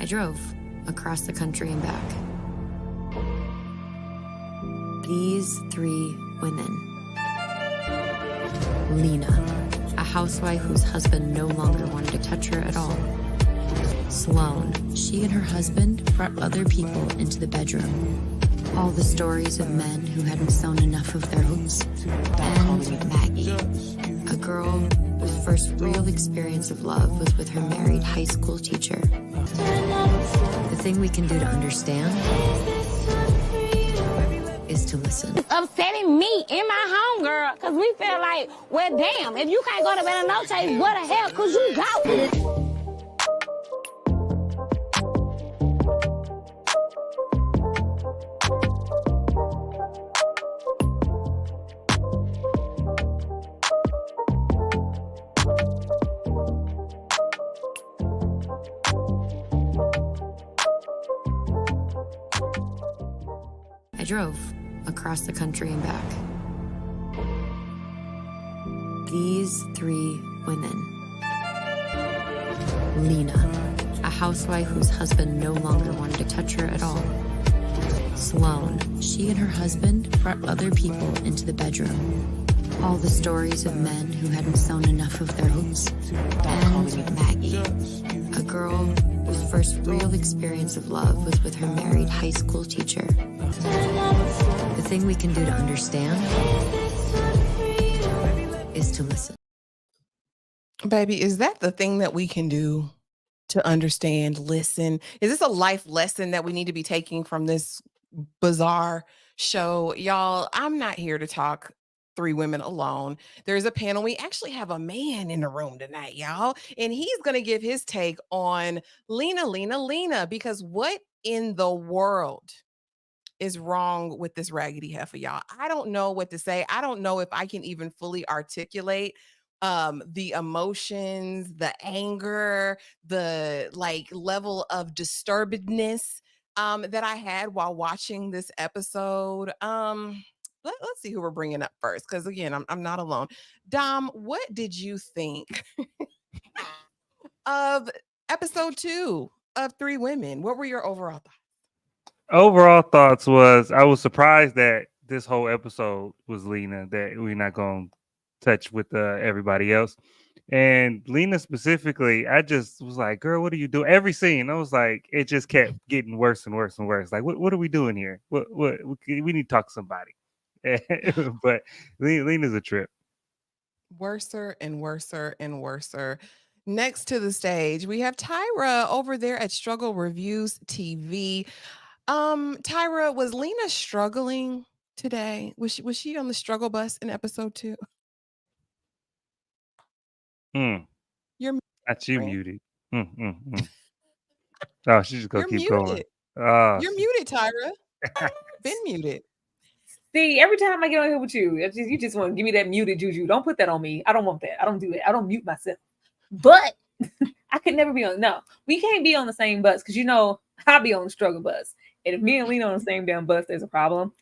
I drove across the country and back. These three women. Lena, a housewife whose husband no longer wanted to touch her at all. Sloan, she and her husband brought other people into the bedroom. All the stories of men who hadn't sewn enough of their hopes. And Maggie, a girl whose first real experience of love was with her married high school teacher. The thing we can do to understand is to listen. It's upsetting me and my homegirl because we feel like, well, damn, if you can't go to bed no chase, what the hell could you go? I drove across the country and back. These three women. Lena, a housewife whose husband no longer wanted to touch her at all. Sloan, she and her husband brought other people into the bedroom. All the stories of men who hadn't sewn enough of their hopes. And Maggie, a girl whose first real experience of love was with her married high school teacher. The thing we can do to understand is to listen. Baby, is that the thing that we can do to understand, listen? Is this a life lesson that we need to be taking from this bizarre show? Y'all, I'm not here to talk three women alone. There's a panel. We actually have a man in the room tonight, y'all, and he's going to give his take on Lena, because what in the world is wrong with this raggedy heifer, y'all? I don't know what to say. I don't know if I can even fully articulate the emotions, the anger, the level of disturbedness that I had while watching this episode. Let's see who we're bringing up first, because again, I'm not alone. Dom, what did you think of episode 2 of Three Women? What were your overall thoughts? Overall thoughts was I was surprised that this whole episode was Lena, that we're not going to touch with everybody else. And Lena specifically, I just was like, girl, what are you doing? Every scene, I was like, it just kept getting worse and worse and worse. Like, what are we doing here? What we need to talk to somebody. But Lena's a trip. Worser and worser and worser. Next to the stage, we have Tyra over there at Struggle Reviews TV. Tyra, was Lena struggling today? Was she on the struggle bus in episode 2? You're Got you muted. Oh, she's just gonna keep going. You're muted, Tyra. Been muted. See, every time I get on here with you, you just want to give me that muted juju. Don't put that on me. I don't want that. I don't do that. I don't mute myself. But I could never be on. No, we can't be on the same bus because I'll be on the struggle bus. And if me and Lena on the same damn bus, there's a problem.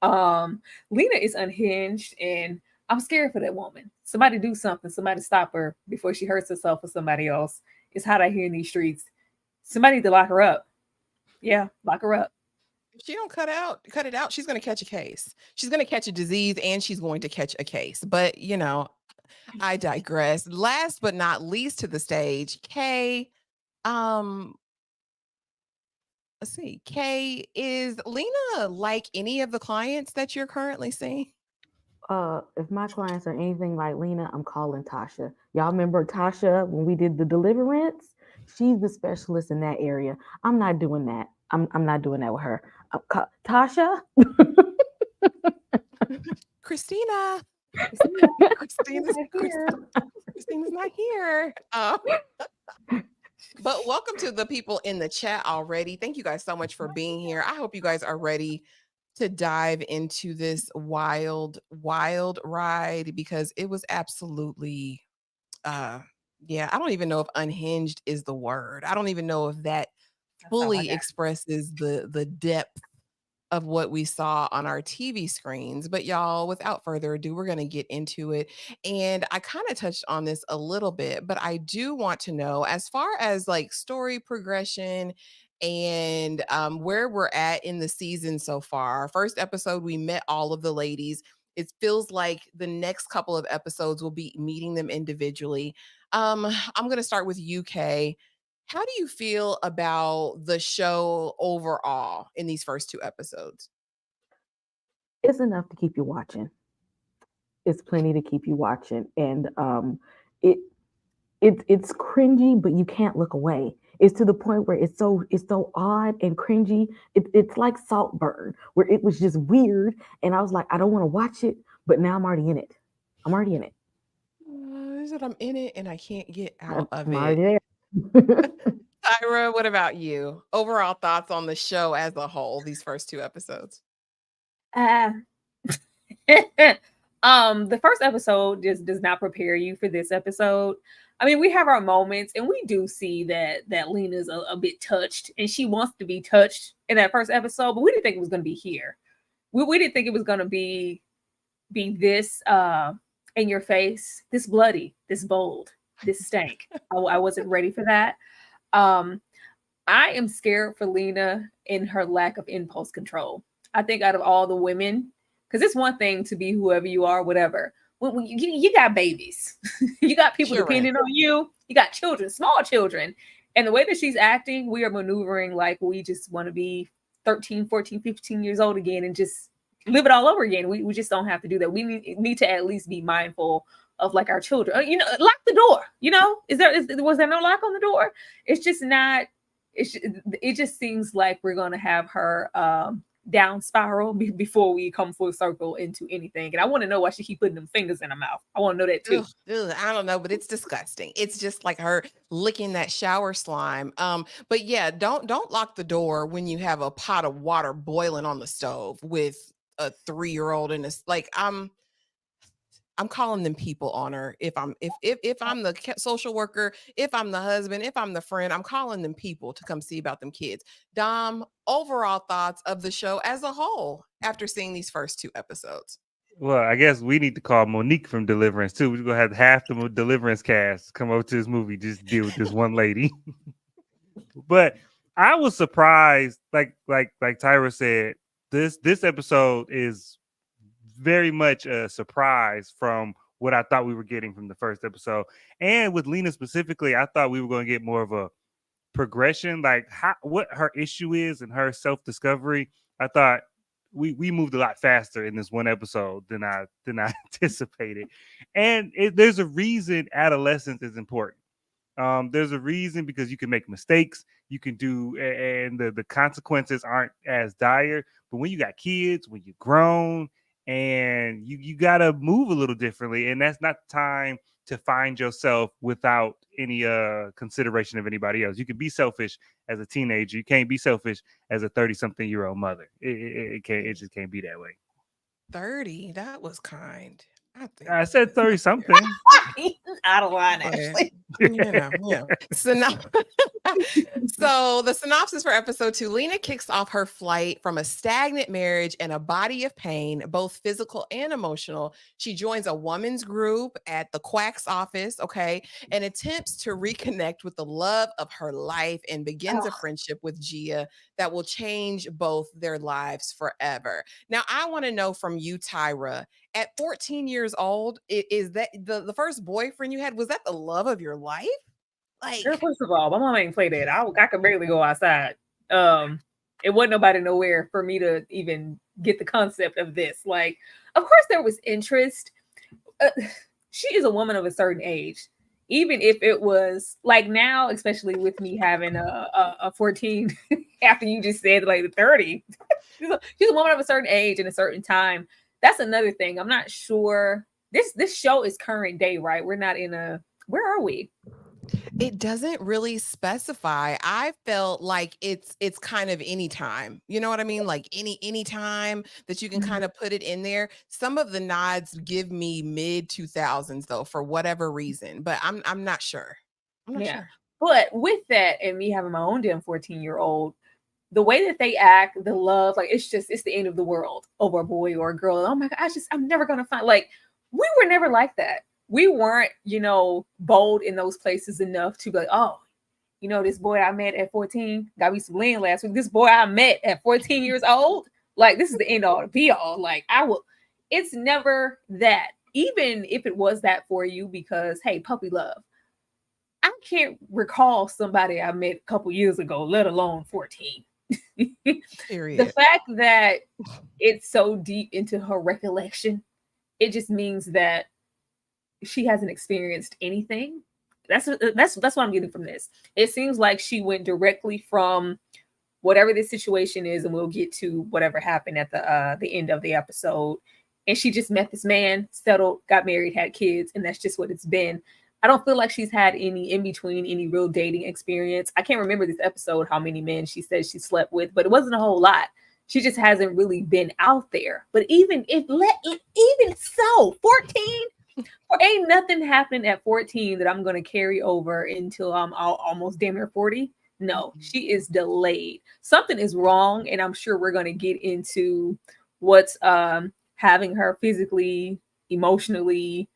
Lena is unhinged, and I'm scared for that woman. Somebody do something. Somebody stop her before she hurts herself or somebody else. It's hot out here in these streets. Somebody need to lock her up. Yeah, lock her up. If she don't cut it out, she's going to catch a case. She's going to catch a disease, and she's going to catch a case. But, I digress. Last but not least to the stage, Kay. Let's see. Kay, is Lena like any of the clients that you're currently seeing? If my clients are anything like Lena, I'm calling Tasha. Y'all remember Tasha when we did the deliverance? She's the specialist in that area. I'm not doing that. I'm not doing that with her. Tasha? Christina. Christina's not here. But welcome to the people in the chat already. Thank you guys so much for being here. I hope you guys are ready to dive into this wild ride, because it was absolutely, I don't even know if unhinged is the word. I don't even know if that fully expresses the depth of what we saw on our TV screens. But y'all, without further ado, we're going to get into it. And I kind of touched on this a little bit, but I do want to know, as far as like story progression and where we're at in the season so far. Our first episode, we met all of the ladies. It feels like the next couple of episodes will be meeting them individually. I'm going to start with UK. How do you feel about the show overall in these first 2 episodes? It's enough to keep you watching. It's plenty to keep you watching, and it it's cringy, but you can't look away. It's to the point where it's so odd and cringy. It's like Saltburn, where it was just weird, and I was like, I don't want to watch it, but now I'm already in it. I'm already in it. Is it I'm in it and I can't get out of I'm already it? there. Tyra, what about you? Overall thoughts on the show as a whole, these first 2 episodes? Uh, the first episode just does not prepare you for this episode. I mean, we have our moments, and we do see that Lena's a bit touched, and she wants to be touched in that first episode, but we didn't think it was going to be here. We didn't think it was going to be this in your face, this bloody, this bold, this stank. I wasn't ready for that. I am scared for Lena in her lack of impulse control. I think out of all the women, because it's one thing to be whoever you are, whatever. When you got babies, you got people Sure. depending on you, you got children, small children. And the way that she's acting, we are maneuvering like we just want to be 13, 14, 15 years old again and just live it all over again. We just don't have to do that. We need to at least be mindful of like our children. You know, lock the door. You know, was there no lock on the door? It's just not. It just seems like we're gonna have her down spiral before we come full circle into anything. And I want to know why she keep putting them fingers in her mouth. I want to know that too. Ugh, I don't know, but it's disgusting. It's just like her licking that shower slime. But yeah, don't lock the door when you have a pot of water boiling on the stove with a 3-year-old in this. Like I'm calling them people on her. If I'm the social worker, if I'm the husband, if I'm the friend, I'm calling them people to come see about them kids. Dom, overall thoughts of the show as a whole after seeing these first 2 episodes. Well, I guess we need to call Monique from Deliverance too. We're gonna have half the Deliverance cast come over to this movie, just deal with this one lady. But I was surprised, like Tyra said, this episode is very much a surprise from what I thought we were getting from the first episode. And with Lena specifically, I thought we were going to get more of a progression, like what her issue is and her self-discovery. I thought we moved a lot faster in this one episode than I anticipated. And there's a reason adolescence is important. There's a reason, because you can make mistakes, you can do, and the consequences aren't as dire. But when you got kids, when you're grown, and you got to move a little differently, and that's not the time to find yourself without any consideration of anybody else. You can be selfish as a teenager. You can't be selfish as a 30-something-year-old mother. It just can't be that way. 30, that was kind. I said 30-something. Out of line, actually. Yeah. So the synopsis for episode 2, Lena kicks off her flight from a stagnant marriage and a body of pain, both physical and emotional. She joins a woman's group at the Quack's office, okay, and attempts to reconnect with the love of her life and begins a friendship with Gia that will change both their lives forever. Now, I want to know from you, Tyra, at 14 years old, is that the first boyfriend you had, was that the love of your life? Like, Girl, first of all, my mom ain't play that. I could barely go outside. It wasn't nobody nowhere for me to even get the concept of this. Like, of course there was interest. She is a woman of a certain age. Even if it was like now, especially with me having a 14, after you just said like the 30, she's a woman of a certain age and a certain time. That's another thing. I'm not sure. This show is current day, right? We're not in where are we? It doesn't really specify. I felt like it's kind of any time. You know what I mean? Like any time that you can kind of put it in there. Some of the nods give me mid 2000s though, for whatever reason, but I'm not sure. I'm not sure. But with that, and me having my own damn 14-year-old, the way that they act, the love, like it's the end of the world over a boy or a girl. Oh my god, I'm never gonna find, like, we were never like that. We weren't, bold in those places enough to be like, oh, this boy I met at 14 got me some lean last week. This boy I met at 14 years old, like, this is the end all to be all. Like, it's never that. Even if it was that for you, because hey, puppy love. I can't recall somebody I met a couple years ago, let alone 14. Period. The fact that it's so deep into her recollection, it just means that she hasn't experienced anything. That's what I'm getting from this. It seems like she went directly from whatever this situation is, and we'll get to whatever happened at the end of the episode. And she just met this man, settled, got married, had kids, and that's just what it's been. I don't feel like she's had any in between, any real dating experience. I can't remember this episode how many men she said she slept with, but it wasn't a whole lot. She just hasn't really been out there. But even so, 14, ain't nothing happening at 14 that I'm going to carry over until I'm almost damn near 40. No, she is delayed. Something is wrong, and I'm sure we're going to get into what's having her physically, emotionally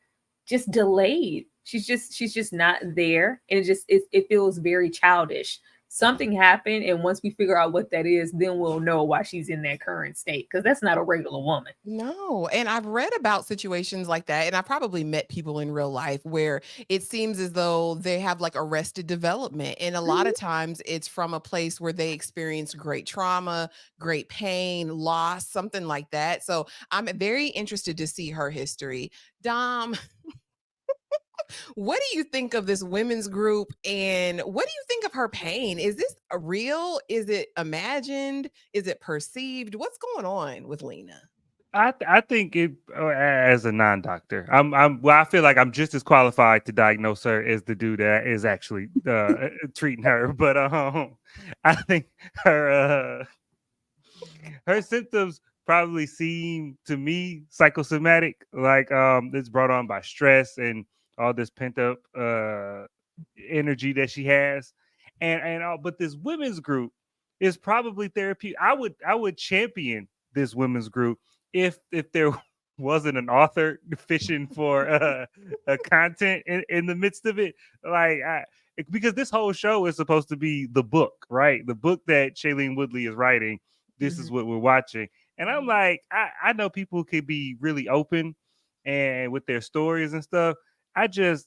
just delayed. She's just not there, and it feels very childish. Something happened, and once we figure out what that is, then we'll know why she's in that current state, because that's not a regular woman. No, and I've read about situations like that, and I probably met people in real life where it seems as though they have like arrested development, and a lot of times it's from a place where they experienced great trauma, great pain, loss, something like that. So I'm very interested to see her history. Dom, what do you think of this women's group, and what do you think of her pain? Is this real? Is it imagined? Is it perceived? What's going on with Lena? I think it, as a non-doctor, I feel like I'm just as qualified to diagnose her as the dude that is actually treating her. But I think her symptoms probably seem to me psychosomatic, like it's brought on by stress and all this pent up energy that she has, and but this women's group is probably therapy. I would champion this women's group if there wasn't an author fishing for a content in the midst of it, because this whole show is supposed to be the book, right? The book that Shailene Woodley is writing. This is what we're watching. And I'm like, I know people could be really open and with their stories and stuff.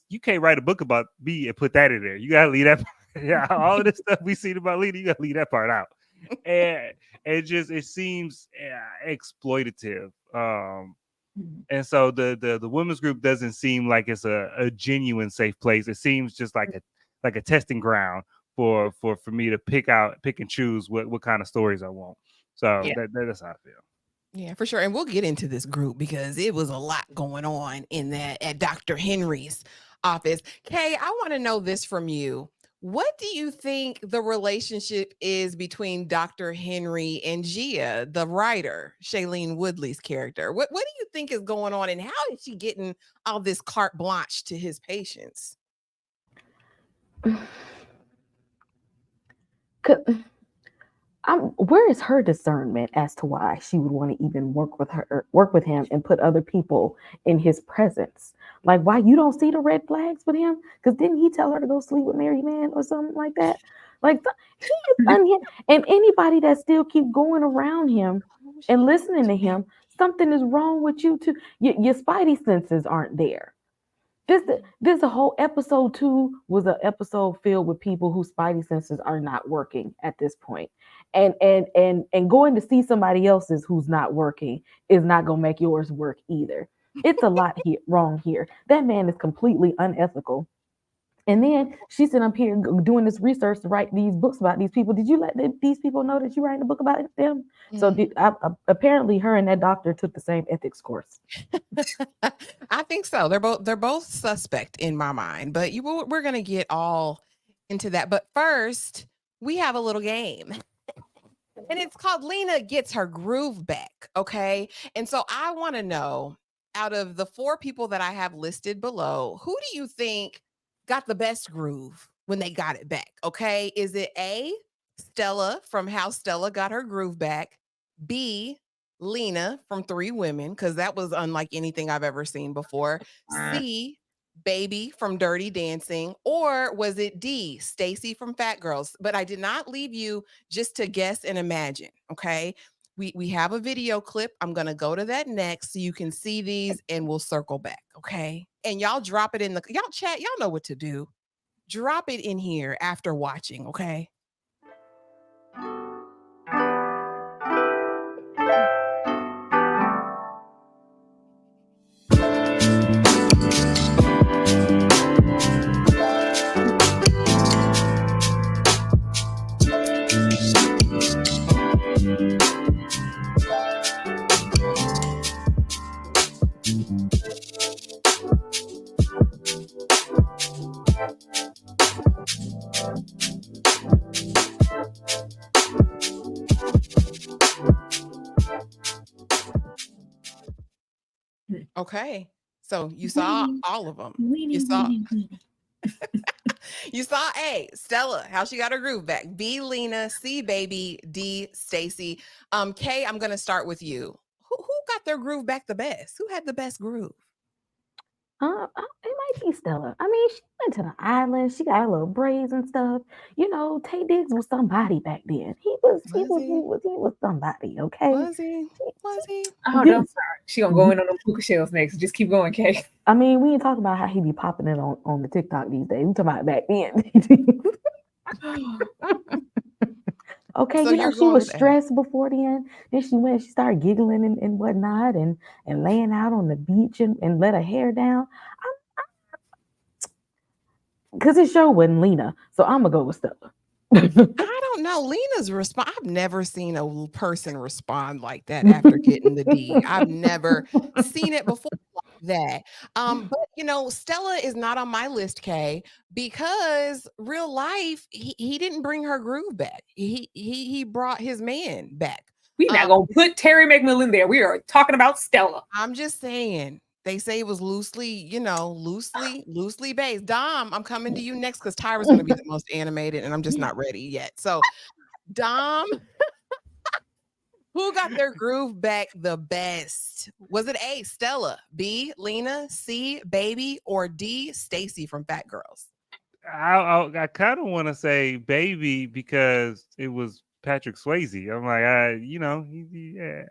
You can't write a book about me and put that in there. You gotta leave that part. Yeah, all of this stuff we seen about Lena, you gotta leave that part out. And it seems exploitative. And so the women's group doesn't seem like it's a genuine safe place. It seems just like a testing ground for me to pick and choose what kind of stories I want. So that's how I feel. Yeah, for sure. And we'll get into this group because it was a lot going on at Dr. Henry's office. Kay, I want to know this from you. What do you think the relationship is between Dr. Henry and Gia, the writer, Shailene Woodley's character? What do you think is going on, and how is she getting all this carte blanche to his patients? Where is her discernment as to why she would want to even work with him and put other people in his presence? Like, why you don't see the red flags with him? Because didn't he tell her to go sleep with Mary Man or something like that? Like, he is unhinged. And anybody that still keep going around him and listening to him, something is wrong with you too. Your spidey senses aren't there. This a whole episode 2 was an episode filled with people whose spidey senses are not working at this point. And going to see somebody else's who's not working is not going to make yours work either. It's a lot wrong here. That man is completely unethical. And then she's sitting up here doing this research to write these books about these people. Did you let these people know that you're writing a book about them? So apparently her and that doctor took the same ethics course. I think so. They're both suspect in my mind, but we're going to get all into that. But first, we have a little game. And it's called Lena Gets Her Groove Back, okay? And so I want to know, out of the 4 people that I have listed below, who do you think got the best groove when they got it back, okay? Is it A, Stella from How Stella Got Her Groove Back. B, Lena from Three Women, because that was unlike anything I've ever seen before. C, Baby from Dirty Dancing. Or was it D, Stacy from Fat Girls? But I did not leave you just to guess and imagine, okay? We have a video clip. I'm going to go to that next so you can see these and we'll circle back, okay? And y'all drop it in the, y'all chat, y'all know what to do. Drop it in here after watching, okay? Okay. So you saw all of them. You saw you saw A, Stella, how she got her groove back. B, Lena. C, Baby. D, Stacy. Kay, I'm gonna start with you. Who got their groove back the best? Who had the best groove? It might be Stella. I mean, she went to the island. She got her little braids and stuff. You know, Tay Diggs was somebody back then. He was somebody. Okay. Was he? Oh, don't start. She gonna go in on the puka shells next. Just keep going, Kay. I mean, we ain't talking about how he be popping it on the TikTok these days. We talking about back then. Okay, So you know, you're she going was with A. stressed before then. Then she started giggling and whatnot and laying out on the beach and let her hair down. Because it sure wasn't Lena. So I'm gonna go with Stella. I don't know. Lena's response. I've never seen a person respond like that after getting the D. I've never seen it before like that. But you know, Stella is not on my list, Kay, because real life, he didn't bring her groove back. He brought his man back. We not gonna put Terry McMillan there. We are talking about Stella. I'm just saying. They say it was loosely based. Dom, I'm coming to you next because Tyra's going to be the most animated, and I'm just not ready yet. So, Dom, who got their groove back the best? Was it A, Stella, B, Lena, C, Baby, or D, Stacy from Fat Girls? I kind of want to say Baby because it was Patrick Swayze. I'm like, he,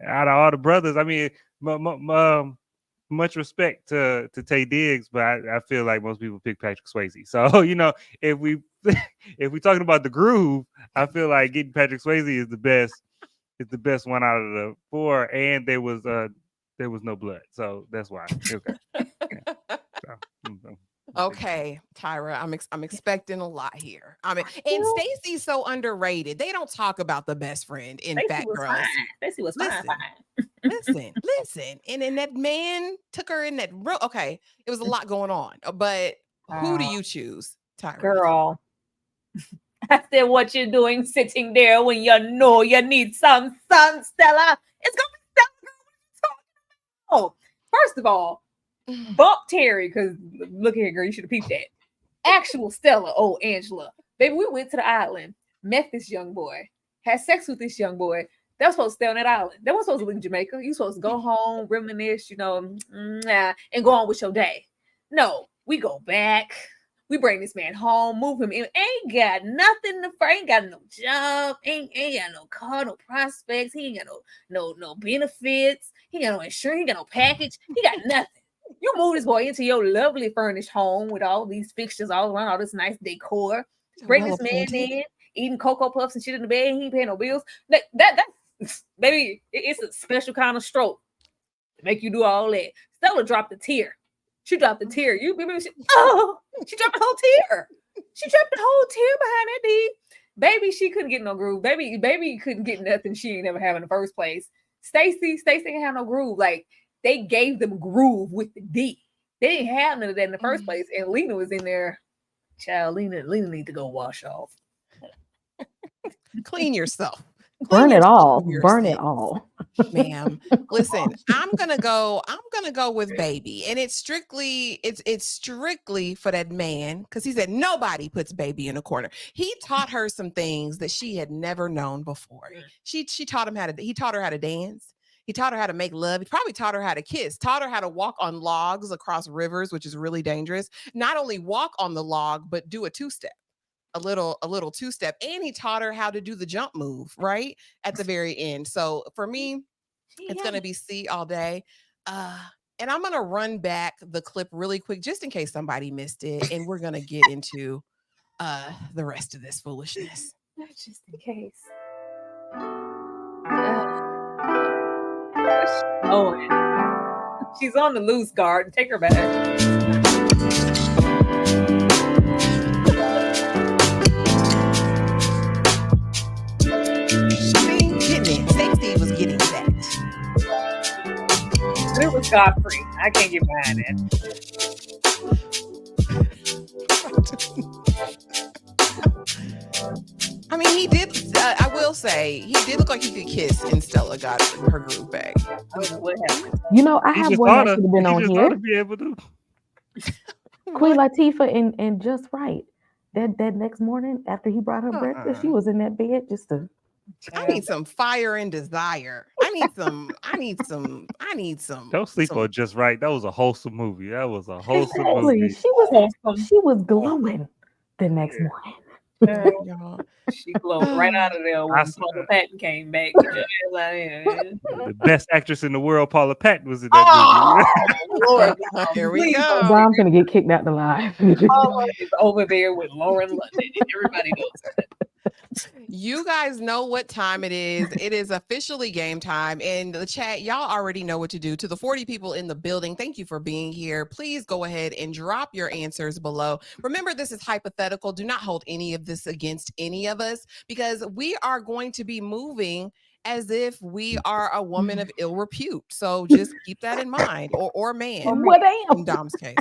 out of all the brothers, I mean, much respect to Tay Diggs, but I feel like most people pick Patrick Swayze. So if we talking about the groove, I feel like getting Patrick Swayze is the best one out of the four, and there was no blood, so that's why. Okay. Yeah. So, Okay, Tyra, I'm expecting a lot here. I mean, and Stacy's so underrated. They don't talk about the best friend in Fat Girls. Stacy was fine. Listen. And then that man took her in that room. Okay, it was a lot going on. But who do you choose, Tyra? Girl. I said, what you doing sitting there when you know you need some sun, Stella? It's gonna be Stella. Oh, first of all, bump Terry, because look here, girl, you should have peeped that. Actual Stella, Angela. Baby, we went to the island, met this young boy, had sex with this young boy. They were supposed to stay on that island. They weren't supposed to leave Jamaica. You supposed to go home, reminisce, and go on with your day. No, we go back. We bring this man home, move him in. Ain't got nothing ain't got no job, ain't got no car, no prospects. He ain't got no benefits. He ain't got no insurance. He ain't got no package. He got nothing. You move this boy into your lovely furnished home with all these fixtures all around, all this nice decor. Bring this man in, eating Cocoa Puffs and shit in the bed. He ain't paying no bills. That's baby, it's a special kind of stroke to make you do all that. Stella dropped a tear. She dropped a tear. She dropped the whole tear. She dropped the whole tear behind that D. Baby, she couldn't get no groove. Baby couldn't get nothing she ain't never have in the first place. Stacy didn't have no groove. Like, they gave them groove with the D. They didn't have none of that in the first place. And Lena was in there. Child, Lena need to go wash off. Clean yourself. Burn it all. Your Burn sins, it all. ma'am. Listen, I'm gonna go with baby, and it's strictly for that man, because he said nobody puts baby in a corner. He taught her some things that she had never known before. He taught her how to dance. He taught her how to make love. He probably taught her how to kiss, taught her how to walk on logs across rivers, which is really dangerous. Not only walk on the log, but do a two-step. A little two-step, and he taught her how to do the jump move right at the very end. So for me, it's going to be C all day. And I'm going to run back the clip really quick just in case somebody missed it, and we're going to get into the rest of this foolishness. Just in case. She's on the loose guard. Take her back. Stacey was getting that. It was Godfrey. I can't get behind it. I mean, he did. I will say he did look like he could kiss, and Stella got her groove back. What happened? You know, I have one that should have been on here. To be able to. Queen Latifah and Just Right. That next morning after he brought her breakfast, she was in that bed just to. I need some fire and desire. I need some. Don't sleep on Just Right. That was a wholesome movie. That was a wholesome Exactly. movie. She was glowing the next morning. She glowed right out of there when Paula Patton came back. The best actress in the world, Paula Patton, was in that movie. Lord, here we go. Dom's gonna get kicked out the live. Paula is over there with Lauren London, and everybody knows her. You guys know what time it is. It is officially game time. And the chat, y'all already know what to do. To the 40 people in the building, thank you for being here. Please go ahead and drop your answers below. Remember, this is hypothetical. Do not hold any of this against any of us, because we are going to be moving as if we are a woman of ill repute. So just keep that in mind, or man, in Dom's case.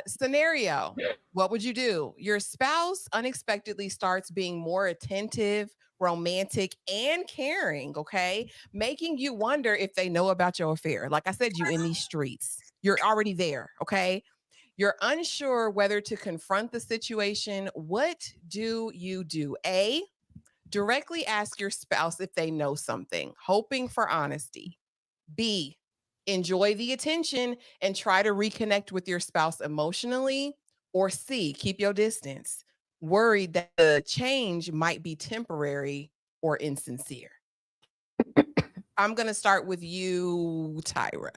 Scenario, what would you do? Your spouse unexpectedly starts being more attentive, romantic, and caring, okay? Making you wonder if they know about your affair. Like I said, you in these streets. You're already there, okay? You're unsure whether to confront the situation. What do you do? A, directly ask your spouse if they know something, hoping for honesty. B, enjoy the attention and try to reconnect with your spouse emotionally. Or C, keep your distance, worried that the change might be temporary or insincere. I'm going to start with you, Tyra.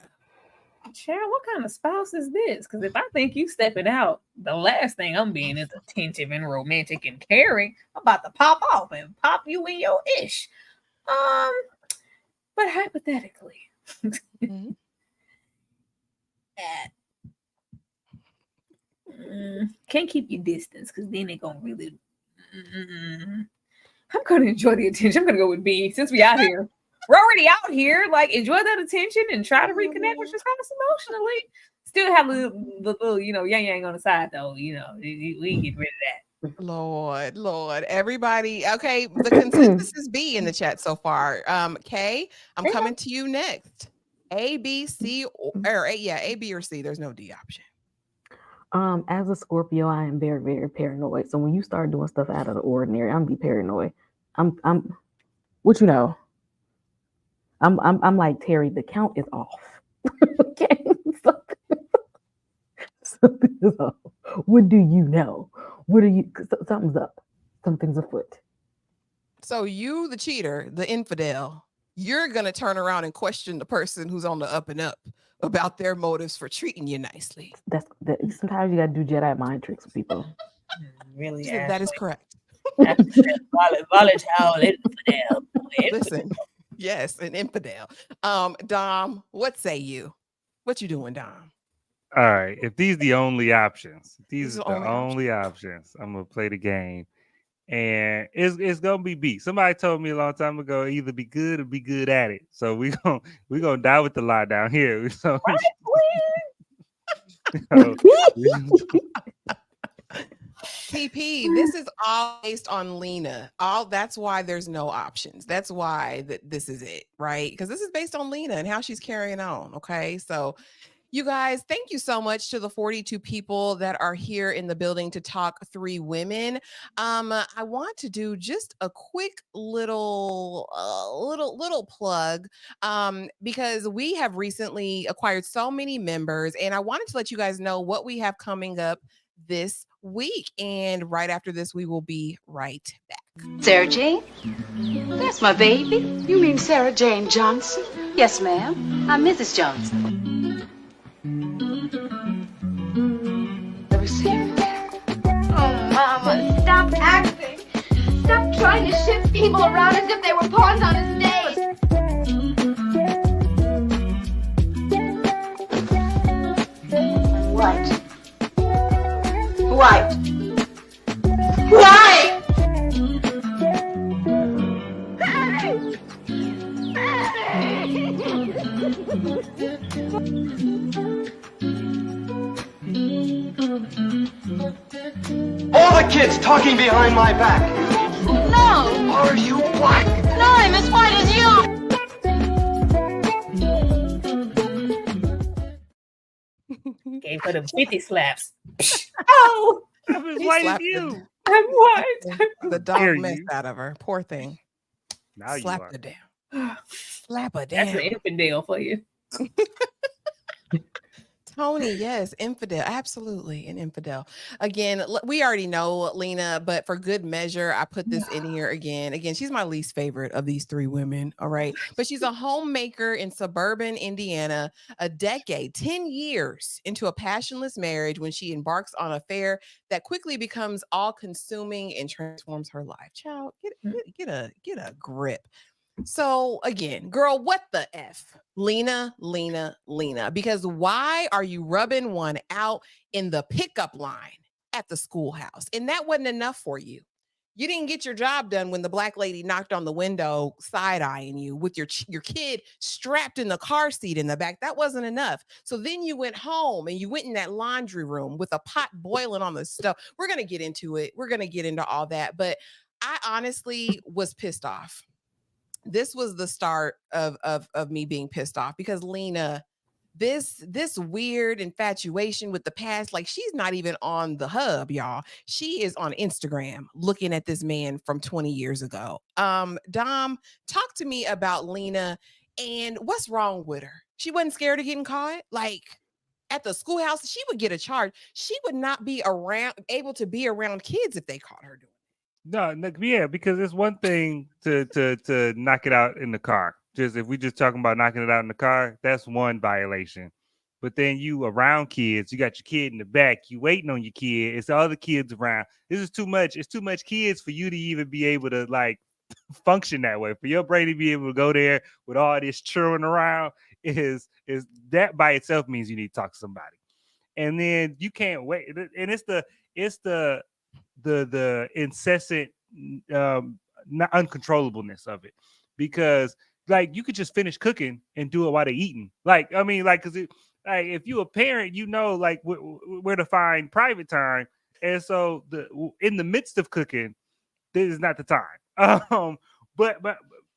Sharon, what kind of spouse is this? Because if I think you stepping out, the last thing I'm being is attentive and romantic and caring. I'm about to pop off and pop you in your ish. But hypothetically, can't keep your distance, because then they're gonna really. I'm gonna enjoy the attention. I'm gonna go with B, since we out here. We're already out here. Like, enjoy that attention and try to reconnect with your spouse emotionally. Still have a little, yang on the side though. We get rid of that. Lord, everybody. Okay, the consensus is B in the chat so far. Kay, I'm coming to you next. A, B, C, or A, B, or C. There's no D option. As a Scorpio, I am very, very paranoid. So when you start doing stuff out of the ordinary, I'm be paranoid. I'm I'm like, Terry, the count is off. Okay. Something is off. What do you know? Something's up. Something's afoot. So you, the cheater, the infidel, you're going to turn around and question the person who's on the up and up about their motives for treating you nicely. Sometimes you got to do Jedi mind tricks with people. Really? That is correct. Volatile infidel. Listen, yes, an infidel. Dom, what say you? What you doing, Dom? All right. If these are the only options, I'm gonna play the game, and it's gonna be B. Somebody told me a long time ago, either be good or be good at it. So we gonna die with the lie down here. So, TP, this is all based on Lena. That's why there's no options. That's why this is it, right? Because this is based on Lena and how she's carrying on. Okay. So you guys, thank you so much to the 42 people that are here in the building to talk three women. I want to do just a quick little plug because we have recently acquired so many members, and I wanted to let you guys know what we have coming up this week. And right after this, we will be right back. Sarah Jane? That's my baby. You mean Sarah Jane Johnson? Yes, ma'am. I'm Mrs. Johnson. Ever seen her? Oh, Mama, stop acting. Stop trying to shift people around as if they were pawns on a stage. White. White. White! All the kids talking behind my back. No! Are you black? No, I'm as white as you! Gave her them 50 slaps. Oh! I'm as He white as slapped you. I'm white. The dog Dare messed you. out of her. Poor thing. Now you Slap are. her down. Slap her That's down. an infidel for you. Tony, yes, infidel, absolutely an infidel. Again, we already know Lena, but for good measure, I put this in here again. Again, she's my least favorite of these three women, all right? But she's a homemaker in suburban Indiana, a decade, 10 years into a passionless marriage when she embarks on an affair that quickly becomes all-consuming and transforms her life. Child, get a grip. So again, girl, what the F? Lena, because why are you rubbing one out in the pickup line at the schoolhouse? And that wasn't enough for you. You didn't get your job done when the black lady knocked on the window, side-eyeing you with your kid strapped in the car seat in the back. That wasn't enough. So then you went home and you went in that laundry room with a pot boiling on the stove. We're going to get into it. We're going to get into all that. But I honestly was pissed off. This was the start of me being pissed off because Lena, this weird infatuation with the past, like she's not even on the hub, y'all. She is on Instagram looking at this man from 20 years ago. Dom, talk to me about Lena and what's wrong with her. She wasn't scared of getting caught. Like at the schoolhouse, she would get a charge. She would not be able to be around kids if they caught her doing it. No, yeah, because it's one thing to knock it out in the car. Just if we just talking about knocking it out in the car, that's one violation. But then you around kids, you got your kid in the back, you waiting on your kid. It's the other kids around. This is too much. It's too much kids for you to even be able to like function that way. For your brain to be able to go there with all this churning around is that by itself means you need to talk to somebody. And then you can't wait. And it's the incessant uncontrollableness of it, because like you could just finish cooking and do it while they're eating. Like, I mean, like, because like, if you a parent, you know, like where to find private time. And so in the midst of cooking, this is not the time. But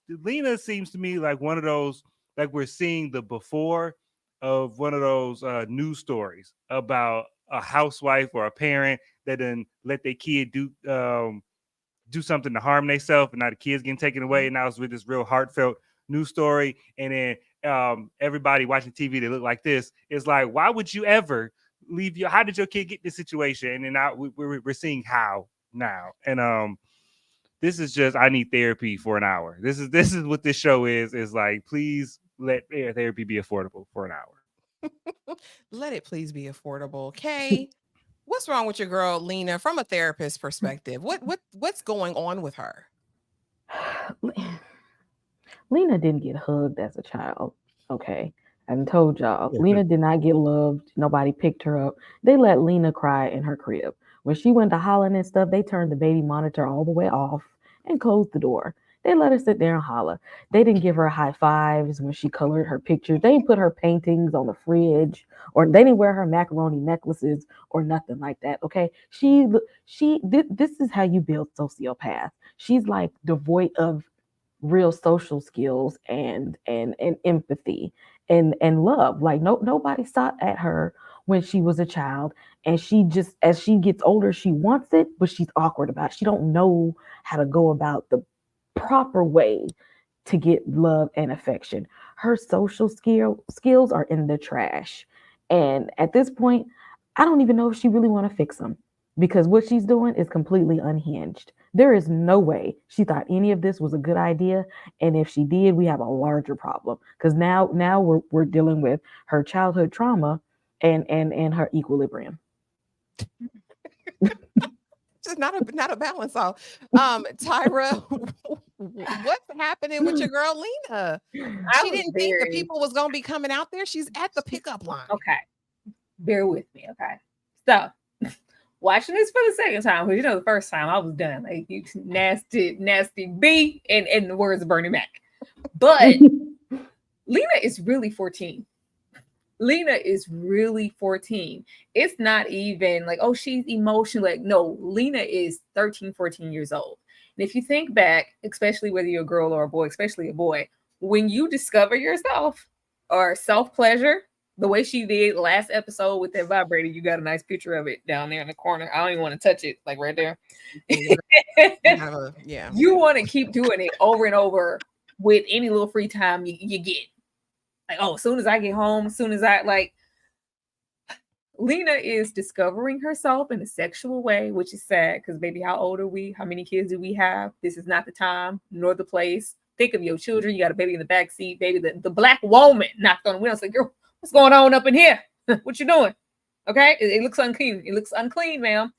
Lena seems to me like one of those, like we're seeing the before of one of those news stories about a housewife or a parent that then let their kid do something to harm themselves, and now the kids getting taken away. And now it's with this real heartfelt news story. And then everybody watching TV that look like this is like, why would you ever leave how did your kid get this situation? And then now we're seeing how now. And this is just, I need therapy for an hour. This is what this show is like. Please let therapy be affordable for an hour. Let it please be affordable. Kay, what's wrong with your girl Lena from a therapist perspective? What's going on with her? Lena didn't get hugged as a child. Okay. I told y'all, Lena did not get loved. Nobody picked her up. They let Lena cry in her crib. When she went to hollering and stuff, they turned the baby monitor all the way off and closed the door. They let her sit there and holler. They didn't give her high fives when she colored her pictures. They didn't put her paintings on the fridge, or they didn't wear her macaroni necklaces or nothing like that. Okay, this is how you build sociopath. She's like devoid of real social skills and empathy and love. Like nobody sought at her when she was a child, and she just, as she gets older, she wants it, but she's awkward about it. She don't know how to go about the proper way to get love and affection. Her social skills are in the trash, and at this point I don't even know if she really want to fix them, because what she's doing is completely unhinged. There is no way she thought any of this was a good idea, and if she did, we have a larger problem, because now we're dealing with her childhood trauma and her equilibrium. Just not a balance off. Tyra, what's happening with your girl Lena? She didn't think the people was gonna be coming out there. She's at the pickup line. Okay, bear with me. Okay, so watching this for the second time, because the first time I was done. Like, you nasty B, and in the words of Bernie Mac. But Lena is really 14. Lena is really 14. It's not even like, oh, she's emotional. Like, no, Lena is 13, 14 years old. And if you think back, especially whether you're a girl or a boy, especially a boy, when you discover yourself or self-pleasure, the way she did last episode with that vibrator, you got a nice picture of it down there in the corner. I don't even want to touch it, like right there. Yeah. You want to keep doing it over and over with any little free time you get. Like, oh, as soon as I get home, as soon as Lena is discovering herself in a sexual way, which is sad, because baby, how old are we? How many kids do we have? This is not the time nor the place. Think of your children. You got a baby in the back seat, baby. The black woman knocked on the window and said, girl, what's going on up in here? What you doing? Okay, it looks unclean. It looks unclean, ma'am.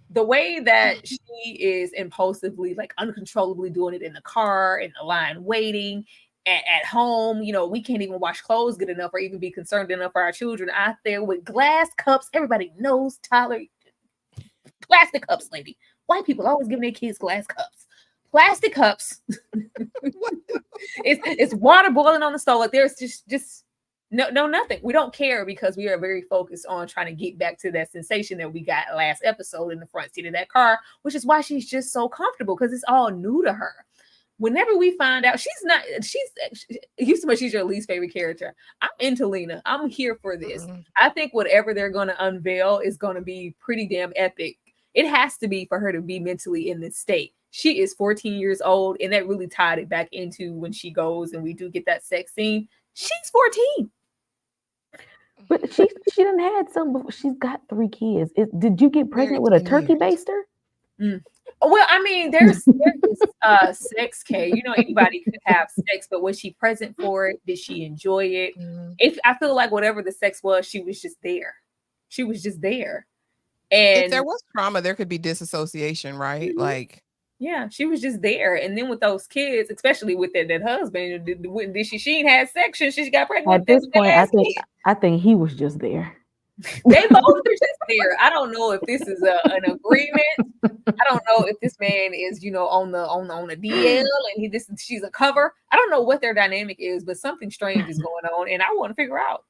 The way that she is impulsively, like uncontrollably doing it in the car, in the line, waiting, at home, we can't even wash clothes good enough or even be concerned enough for our children out there with glass cups. Everybody knows, Tyler, plastic cups, lady. White people always giving their kids glass cups. Plastic cups. It's water boiling on the stove. Like, there's just no nothing. We don't care, because we are very focused on trying to get back to that sensation that we got last episode in the front seat of that car, which is why she's just so comfortable, because it's all new to her. Whenever we find out she's used to, she's your least favorite character. I'm into Lena. I'm here for this. I think whatever they're going to unveil is going to be pretty damn epic. It has to be for her to be mentally in this state. She is 14 years old, and that really tied it back into when she goes and we do get that sex scene. She's 14. But she done had some. She's got 3 kids. Did you get pregnant with a turkey baster? Well, I mean, there's sex, K. Anybody could have sex, but was she present for it? Did she enjoy it? If I feel like whatever the sex was, she was just there. She was just there. And if there was trauma, there could be disassociation, right? Mm-hmm. Like, yeah, she was just there. And then with those kids, especially with that husband, did she ain't had sex since she got pregnant? At this point, I think he was just there. They both are just there. I don't know if this is an agreement. I don't know if this man is, on the DL and she's a cover. I don't know what their dynamic is, but something strange is going on, and I want to figure it out.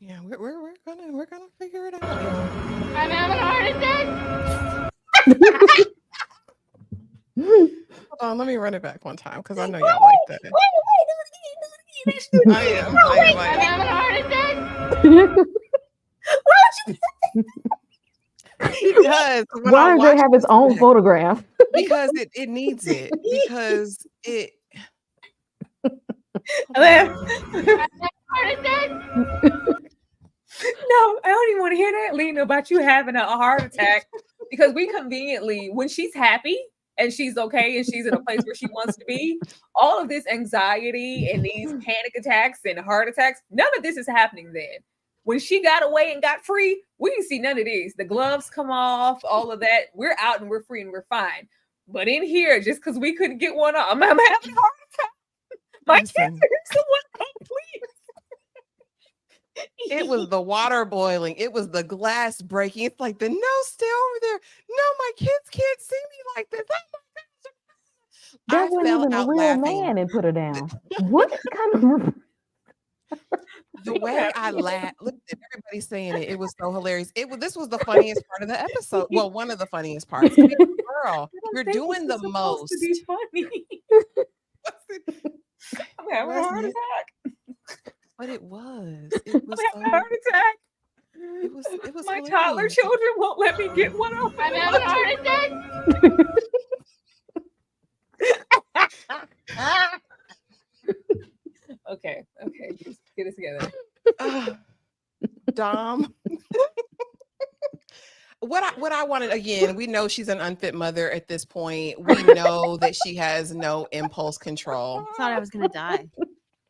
Yeah, we're gonna figure it out. I'm having a heart attack. Hold on, let me run it back one time, because I know y'all like that. I'm having a heart attack. Because why does it have its own photograph? Because it needs it. Because it. No, I don't even want to hear that, Lena, about you having a heart attack, because we conveniently, when she's happy and she's okay and she's in a place where she wants to be, all of this anxiety and these panic attacks and heart attacks, none of this is happening then. When she got away and got free, we didn't see none of these. The gloves come off, all of that. We're out and we're free and we're fine. But in here, just because we couldn't get one up, I'm having a heart attack. My cancer, someone come, please. It was the water boiling. It was the glass breaking. It's like, stay over there. No, my kids can't see me like this. Oh my gosh. That I wasn't fell even a out real laughing. man and put her down. What kind of The way I laughed, look at everybody saying it. It was so hilarious. This was the funniest part of the episode. Well, one of the funniest parts. I mean, girl, I don't you're think doing this the is supposed to be most. funny. I'm having a Wasn't heart it? attack. But it was. It I'm was having a heart so. attack. It was My toddler hilarious. children won't let me get one of I'm them. having a heart attack. Okay, just get it together. Dom. What I wanted, again, we know she's an unfit mother at this point. We know that she has no impulse control. Thought I was gonna die.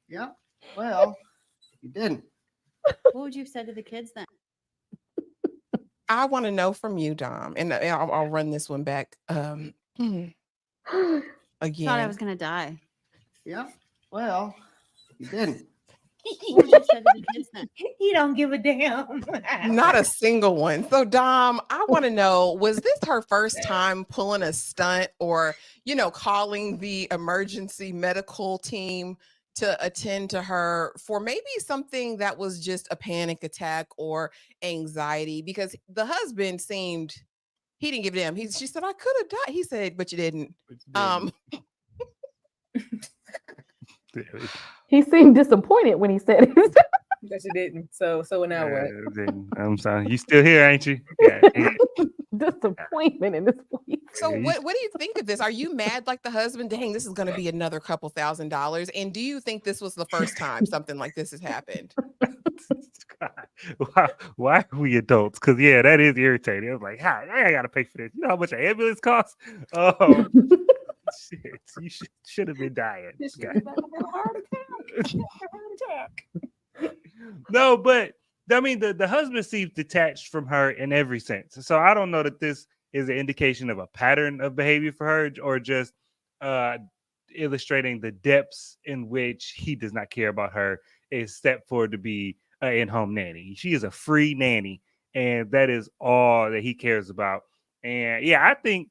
Yeah. Well, you didn't. What would you have said to the kids then? I want to know from you, Dom, and I'll run this one back again. Thought I was gonna die. Yeah. Well, you didn't. What would you have said to the kids then? He don't give a damn. Not a single one. So, Dom, I want to know, was this her first time pulling a stunt or, calling the emergency medical team to attend to her for maybe something that was just a panic attack or anxiety? Because the husband seemed, he didn't give a damn. She said, I could have died. He said, but you didn't. He seemed disappointed when he said it. That you didn't. So now what? I'm sorry. You still here, ain't you? Yeah. Disappointment in this voice. So what do you think of this? Are you mad like the husband? Dang, this is going to be another couple $1,000s. And do you think this was the first time something like this has happened? Why are we adults? Because that is irritating. I was like, I gotta pay for this. You know how much an ambulance costs? Oh, shit! You should have been dying. No, but I mean, the husband seems detached from her in every sense. So I don't know that this is an indication of a pattern of behavior for her, or just illustrating the depths in which he does not care about her, except for to be an in-home nanny. She is a free nanny, and that is all that he cares about. And I think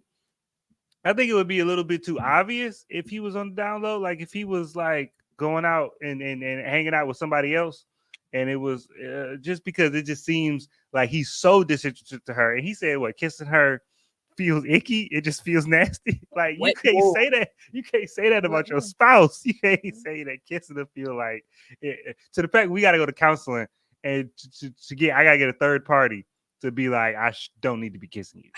it would be a little bit too obvious if he was on the down low. Like if he was like going out and hanging out with somebody else, and it was just because it just seems like he's so disinterested to her. And he said, "What, kissing her feels icky? It just feels nasty." Like you can't say that. You can't say that about your spouse. You can't say that kissing her feel like it. To the fact we got to go to counseling and to get, I gotta get a third party to be like, I don't need to be kissing you.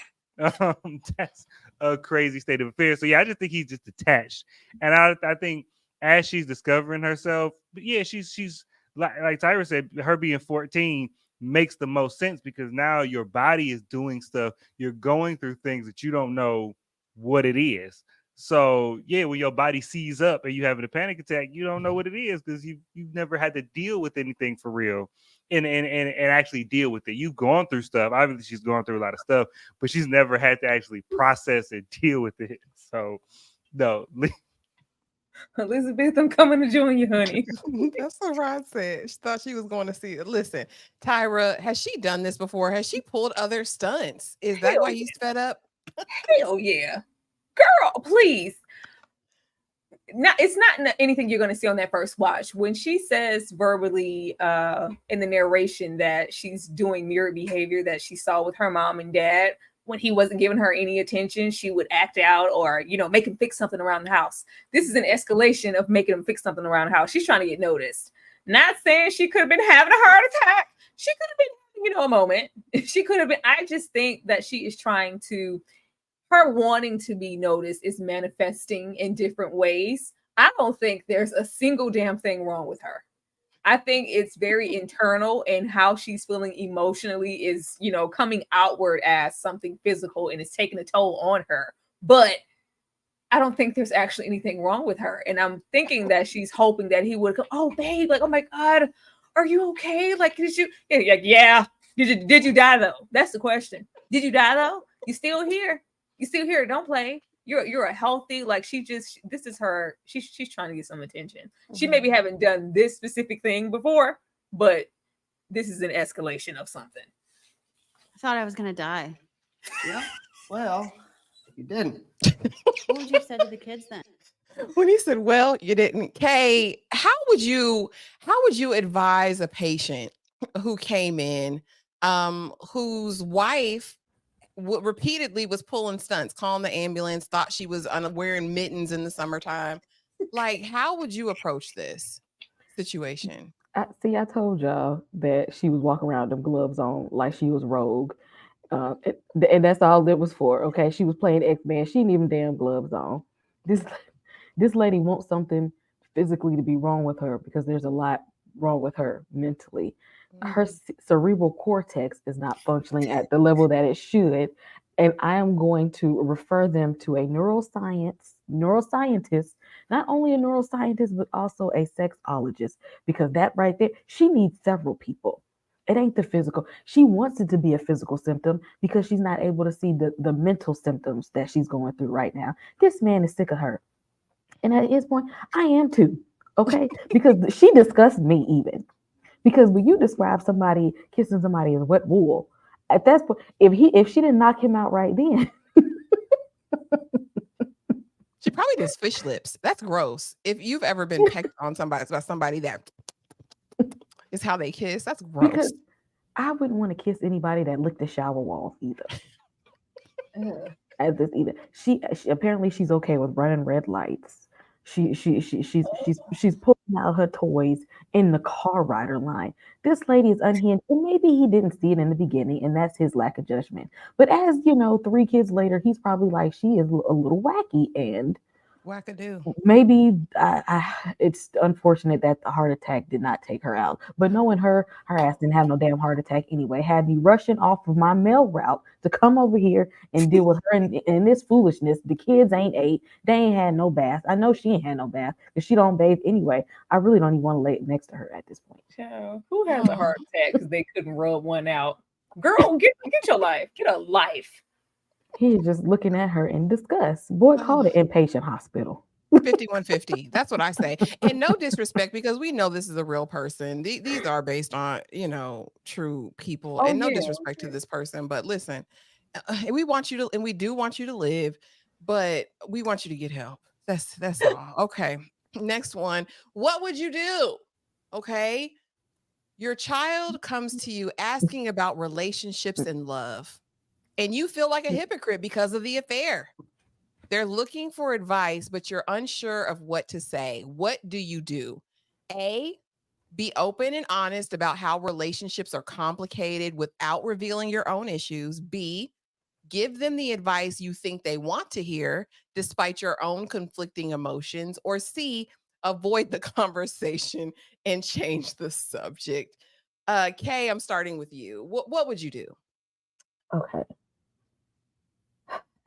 That's a crazy state of affairs. So I just think he's just detached, and I think as she's discovering herself, but she's like Tyra said, her being 14 makes the most sense because now your body is doing stuff. You're going through things that you don't know what it is. So when your body sees up and you having a panic attack, you don't know what it is because you've never had to deal with anything for real and actually deal with it. You've gone through stuff. Obviously, she's gone through a lot of stuff, but she's never had to actually process and deal with it. So no. Elizabeth, I'm coming to join you, honey. That's what Rod said. She thought she was going to see it. Listen, Tyra, has she done this before? Has she pulled other stunts? Is that why he's fed up? Hell yeah. Girl, please. It's not anything you're going to see on that first watch. When she says verbally in the narration that she's doing mirror behavior that she saw with her mom and dad, when he wasn't giving her any attention, she would act out or, make him fix something around the house. This is an escalation of making him fix something around the house. She's trying to get noticed. Not saying she could have been having a heart attack. She could have been, a moment. She could have been. I just think that she is trying to, her wanting to be noticed is manifesting in different ways. I don't think there's a single damn thing wrong with her. I think it's very internal, and how she's feeling emotionally is, coming outward as something physical and it's taking a toll on her. But I don't think there's actually anything wrong with her. And I'm thinking that she's hoping that he would go, "Oh, babe, like, oh my God, are you okay? Like, did you?" Yeah. Did you die though? That's the question. Did you die though? You still here? You still here? Don't play. You're a healthy, this is her. She's trying to get some attention. Mm-hmm. She maybe haven't done this specific thing before, but this is an escalation of something. I thought I was gonna die. Yeah. Well, You didn't. What would you have said to the kids then? When he said, "Well, you didn't." Kay, how would you advise a patient who came in, whose wife repeatedly was pulling stunts, calling the ambulance, thought she was wearing mittens in the summertime? Like, how would you approach this situation? I told y'all that she was walking around with them gloves on like she was Rogue. And that's all it was for. Okay, she was playing X-Men. She didn't even damn gloves on. This lady wants something physically to be wrong with her because there's a lot wrong with her mentally. Her cerebral cortex is not functioning at the level that it should, and I am going to refer them to a neuroscientist, not only a neuroscientist but also a sexologist, because that right there, she needs several people. It ain't the physical. She wants it to be a physical symptom because she's not able to see the mental symptoms that she's going through right now. This man is sick of her. And at his point, I am too. Okay? Because she disgusts me even. Because when you describe somebody kissing somebody as wet wool, at that point, if she didn't knock him out right then. She probably does fish lips. That's gross. If you've ever been pecked on by somebody that is how they kiss, that's gross. Because I wouldn't want to kiss anybody that licked the shower walls either. As this either. She apparently she's okay with running red lights. She's pulling out her toys in the car rider line. This lady is unhinged, and maybe he didn't see it in the beginning, and that's his lack of judgment. But as you know, 3 kids later, he's probably like, she is a little wacky, and wackadoo. Maybe it's unfortunate that the heart attack did not take her out. But knowing her ass didn't have no damn heart attack anyway. Had me rushing off of my mail route to come over here and deal with her and this foolishness. The kids ain't ate. They ain't had no bath. I know she ain't had no bath because she don't bathe anyway. I really don't even want to lay next to her at this point. Child, who has a heart attack because they couldn't rub one out? Girl, get your life. Get a life. He's just looking at her in disgust. Boy, call the inpatient hospital. 5150. That's what I say. And no disrespect, because we know this is a real person. These are based on, true people. And no disrespect to this person. But listen, we want you to, and we do want you to live, but we want you to get help. That's all. Okay. Next one. What would you do? Okay. Your child comes to you asking about relationships and love, and you feel like a hypocrite because of the affair. They're looking for advice, but you're unsure of what to say. What do you do? A, be open and honest about how relationships are complicated without revealing your own issues. B, give them the advice you think they want to hear despite your own conflicting emotions. Or C, avoid the conversation and change the subject. Kay, I'm starting with you. What would you do? Okay.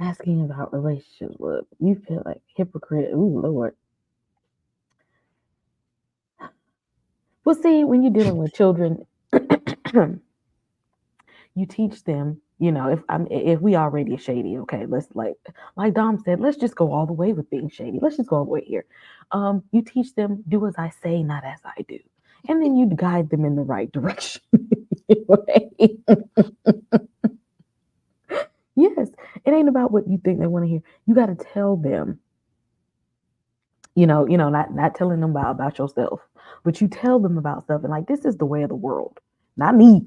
Asking about relationships, look, you feel like hypocrite. Ooh, Lord. Well, see, when you're dealing with children, you teach them, if we already shady, okay, let's like Dom said, let's just go all the way with being shady. Let's just go all the way here. You teach them, do as I say, not as I do. And then you guide them in the right direction. Yes, it ain't about what you think they want to hear. You got to tell them, not telling them about yourself, but you tell them about stuff and like, this is the way of the world, not me,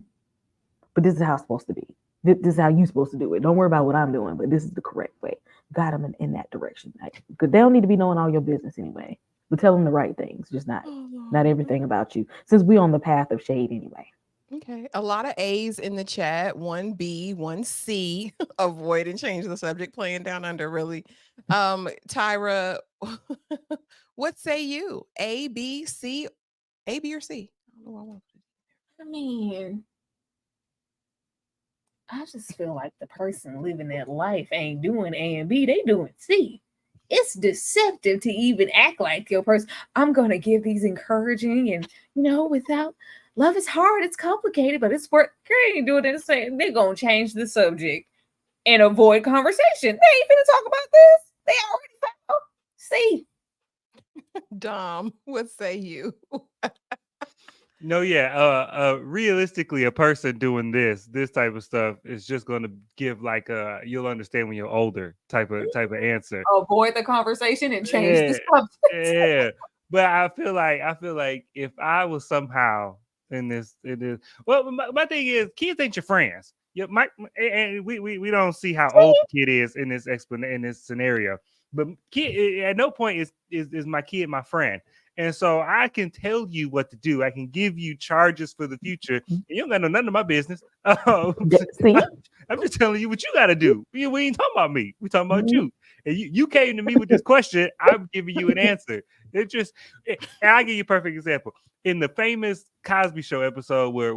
but this is how it's supposed to be. This is how you're supposed to do it. Don't worry about what I'm doing, but this is the correct way. Guide them in that direction. Because they don't need to be knowing all your business anyway, but tell them the right things, just not everything about you, since we're on the path of shade anyway. Okay. A lot of A's in the chat. 1 B, 1 C. Avoid and change the subject. Playing down under, really. Tyra, what say you? A, B, C? A, B, or C? I don't know. I mean, I just feel like the person living that life ain't doing A and B. They doing C. It's deceptive to even act like your person. I'm going to give these encouraging and, without... Love is hard. It's complicated, but it's worth. Girl ain't doing it. Saying they're gonna change the subject and avoid conversation. They ain't finna talk about this. They already found. See, Dom, what say you? No, yeah. Realistically, a person doing this type of stuff is just going to give like you'll understand when you're older type of answer. Avoid the conversation and change the Yeah, subject. yeah. But I feel like if I was somehow in this, well, my thing is, kids ain't your friends. Yeah, and we don't see how old the kid is in this in this scenario. But kid, at no point is my kid my friend. And so I can tell you what to do. I can give you charges for the future. And you don't got to know none of my business. See? I'm just telling you what you got to do. We ain't talking about me. We talking about you. And you came to me with this question. I'm giving you an answer. It just, and I'll give you a perfect example. In the famous Cosby Show episode where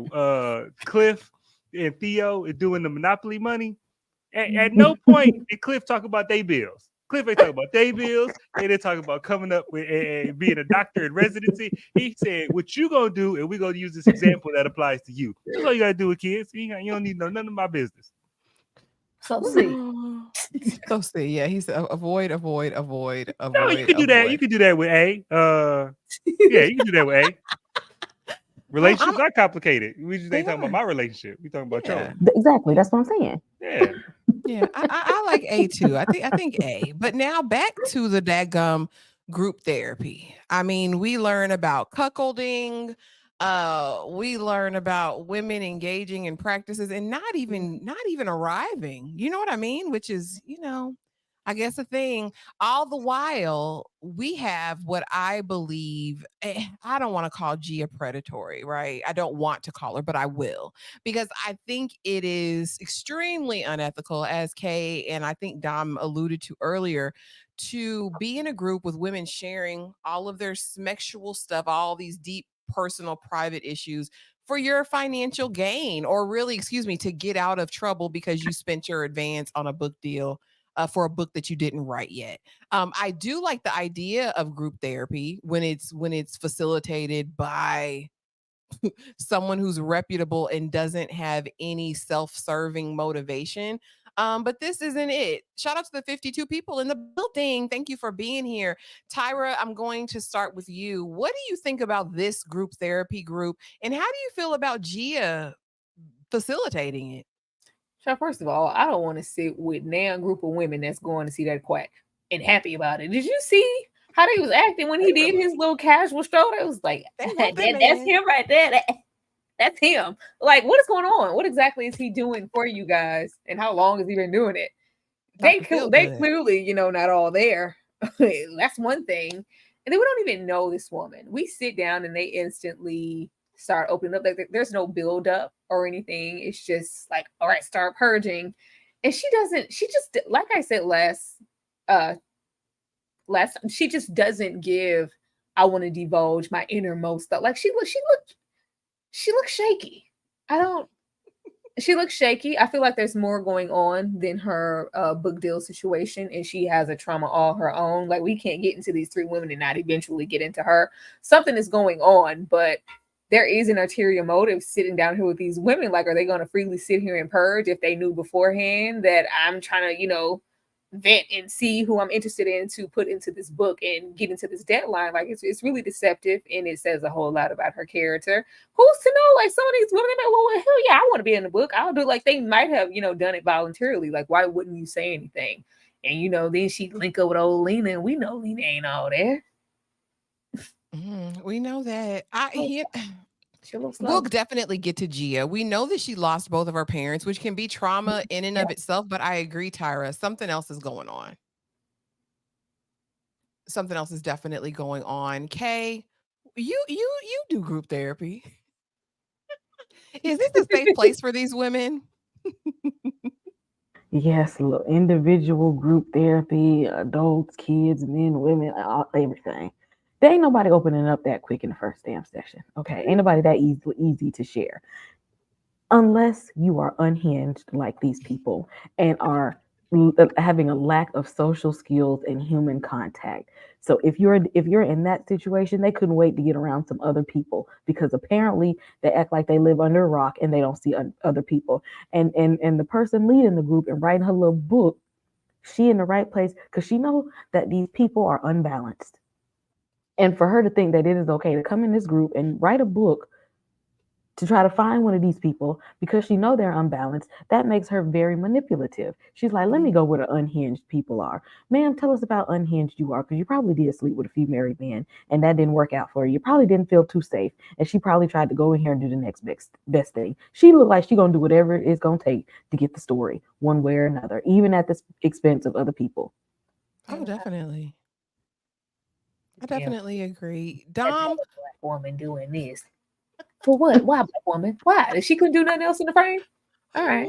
Cliff and Theo are doing the Monopoly money, at no point did Cliff talk about their bills. Cliff ain't talking about their bills. They didn't talk about coming up with being a doctor in residency. He said, "What you gonna do?" And we're gonna use this example that applies to you. That's all you gotta do with kids. You don't need to know none of my business. So see. So see, yeah, he said avoid. No, you can do that. You can do that with A. Yeah, you can do that with A. Relationships are complicated. We just ain't talking about my relationship. We talking about yours. Exactly. That's what I'm saying. Yeah. Yeah, I like A too. I think A. But now back to the daggum group therapy. I mean, we learn about cuckolding. We learn about women engaging in practices and not even arriving. You know what I mean? Which is, I guess a thing. All the while, we have what I believe, I don't want to call Gia predatory, right? I don't want to call her, but I will, because I think it is extremely unethical, as Kay and I think Dom alluded to earlier, to be in a group with women sharing all of their sexual stuff, all these deep personal private issues for your financial gain, or really, excuse me, to get out of trouble because you spent your advance on a book deal for a book that you didn't write yet. I do like the idea of group therapy when it's facilitated by someone who's reputable and doesn't have any self-serving motivation. But this isn't it. Shout out to the 52 people in the building. Thank you for being here. Tyra, I'm going to start with you. What do you think about this group therapy group? And how do you feel about Gia facilitating it? So first of all, I don't want to sit with a group of women that's going to see that quack and happy about it. Did you see how they was acting when he did his little casual stroll? It was like, that's him right there. That's him. Like, what is going on? What exactly is he doing for you guys? And how long has he been doing it? They clearly, not all there. That's one thing. And then we don't even know this woman. We sit down and they instantly start opening up. Like, there's no build up or anything. It's just like, all right, start purging. And she just, like I said last, she just doesn't give, I want to divulge my innermost stuff. Like she looks shaky. She looks shaky. I feel like there's more going on than her book deal situation, and she has a trauma all her own. Like, we can't get into these three women and not eventually get into her. Something is going on, but there is an ulterior motive sitting down here with these women. Like, are they going to freely sit here and purge if they knew beforehand that I'm trying to, vet and see who I'm interested in to put into this book and get into this deadline? Like, it's really deceptive, and it says a whole lot about her character. Who's to know? Like, some of these women, well, hell yeah, I want to be in the book. I'll do. Like, they might have, done it voluntarily. Like, why wouldn't you say anything? And then she link up with old Lena, and we know Lena ain't all there. We know that. We'll definitely get to Gia. We know that she lost both of her parents, which can be trauma in and of itself. But I agree, Tyra, something else is going on. Something else is definitely going on. Kay, you do group therapy. Is this a safe place for these women? Yes, individual group therapy, adults, kids, men, women, everything. There ain't nobody opening up that quick in the first damn session. Okay, ain't nobody that easy to share, unless you are unhinged like these people and are having a lack of social skills and human contact. So if you're in that situation, they couldn't wait to get around some other people, because apparently they act like they live under a rock and they don't see other people. And the person leading the group and writing her little book, she in the right place because she knows that these people are unbalanced. And for her to think that it is okay to come in this group and write a book to try to find one of these people because she know they're unbalanced. That makes her very manipulative. She's like, let me go where the unhinged people are. Ma'am, tell us about unhinged you are, because you probably did sleep with a few married men and that didn't work out for you. You probably didn't feel too safe. And she probably tried to go in here and do the next best thing. She looked like she gonna do whatever it's gonna take to get the story one way or another, even at the expense of other people. Oh, definitely. I Damn. definitely agree. Had to have Dom, a black woman doing this. For what? Why, black woman? Why? She couldn't do nothing else in the frame? All right.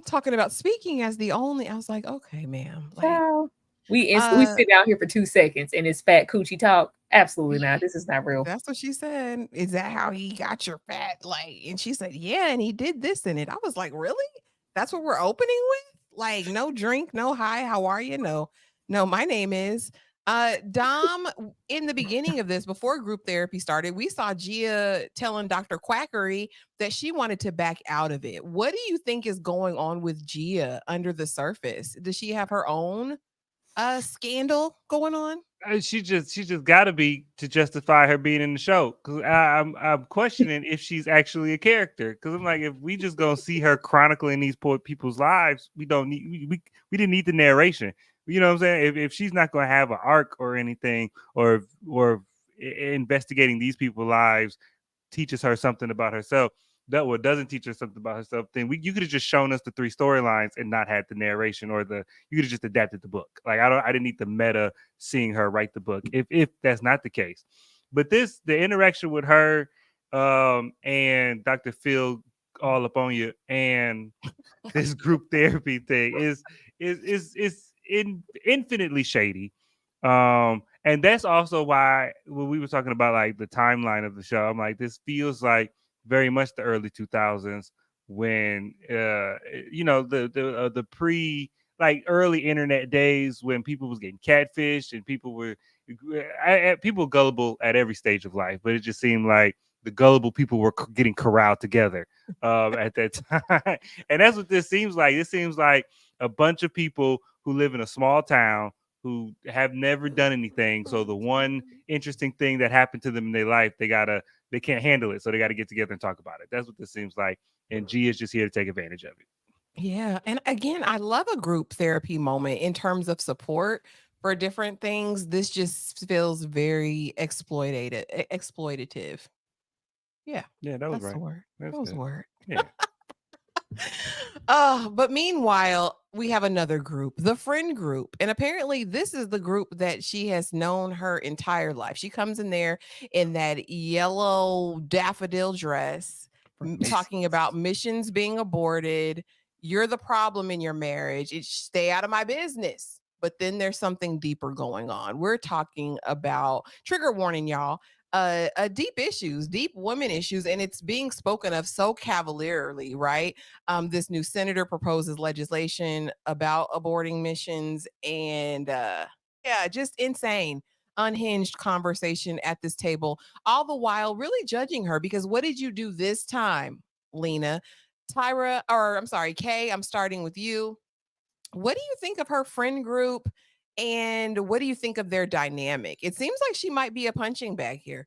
talking about speaking as the only, I was like, okay, ma'am. Like, Child. We sit down here for 2 seconds and it's fat coochie talk. Absolutely not. This is not real. that's what she said. Is that how he got your fat? Like, and she said, yeah, and he did this in it. I was like, really? That's what we're opening with? Like, no drink, no hi, how are you? No, my name is Dom. In the beginning of this, before group therapy started, we saw Gia telling Dr. Quackery that she wanted to back out of it. What do you think is going on with Gia under the surface? Does she have her own scandal going on? She just got to be to justify her being in the show, because I'm questioning if she's actually a character, because I'm like, if we just gonna see her chronicling these poor people's lives, we don't need we didn't need the narration. You know what I'm saying? If she's not gonna have an arc or anything, or investigating these people's lives teaches her something about herself, that what doesn't teach her something about herself, then you could have just shown us the 3 storylines and not had the narration, or you could have just adapted the book. Like, I didn't need the meta seeing her write the book if that's not the case. But the interaction with her and Dr. Phil all up on you, and this group therapy thing is infinitely shady. And that's also why when we were talking about like the timeline of the show, I'm like, this feels like very much the early 2000s, when the pre, like, early internet days, when people was getting catfished and people were people gullible at every stage of life, but it just seemed like the gullible people were getting corralled together at that time. And that's what this seems like. This seems like a bunch of people who live in a small town who have never done anything. So the one interesting thing that happened to them in their life, they can't handle it. So they got to get together and talk about it. That's what this seems like. And G is just here to take advantage of it. Yeah. And again, I love a group therapy moment in terms of support for different things. This just feels very exploitative. Yeah. Yeah, that was That's right. the word. That was the word. Yeah. But meanwhile, we have another group, the friend group. And apparently, this is the group that she has known her entire life. She comes in there in that yellow daffodil dress, talking about missions being aborted. You're the problem in your marriage. Stay out of my business. But then there's something deeper going on. We're talking about, trigger warning, y'all, deep issues, deep women issues, and it's being spoken of so cavalierly, right? This new senator proposes legislation about aborting missions, and yeah, just insane, unhinged conversation at this table, all the while really judging her, because what did you do this time, Lena? Tyra, or I'm sorry, Kay, I'm starting with you. What do you think of her friend group? And what do you think of their dynamic? It seems like she might be a punching bag here.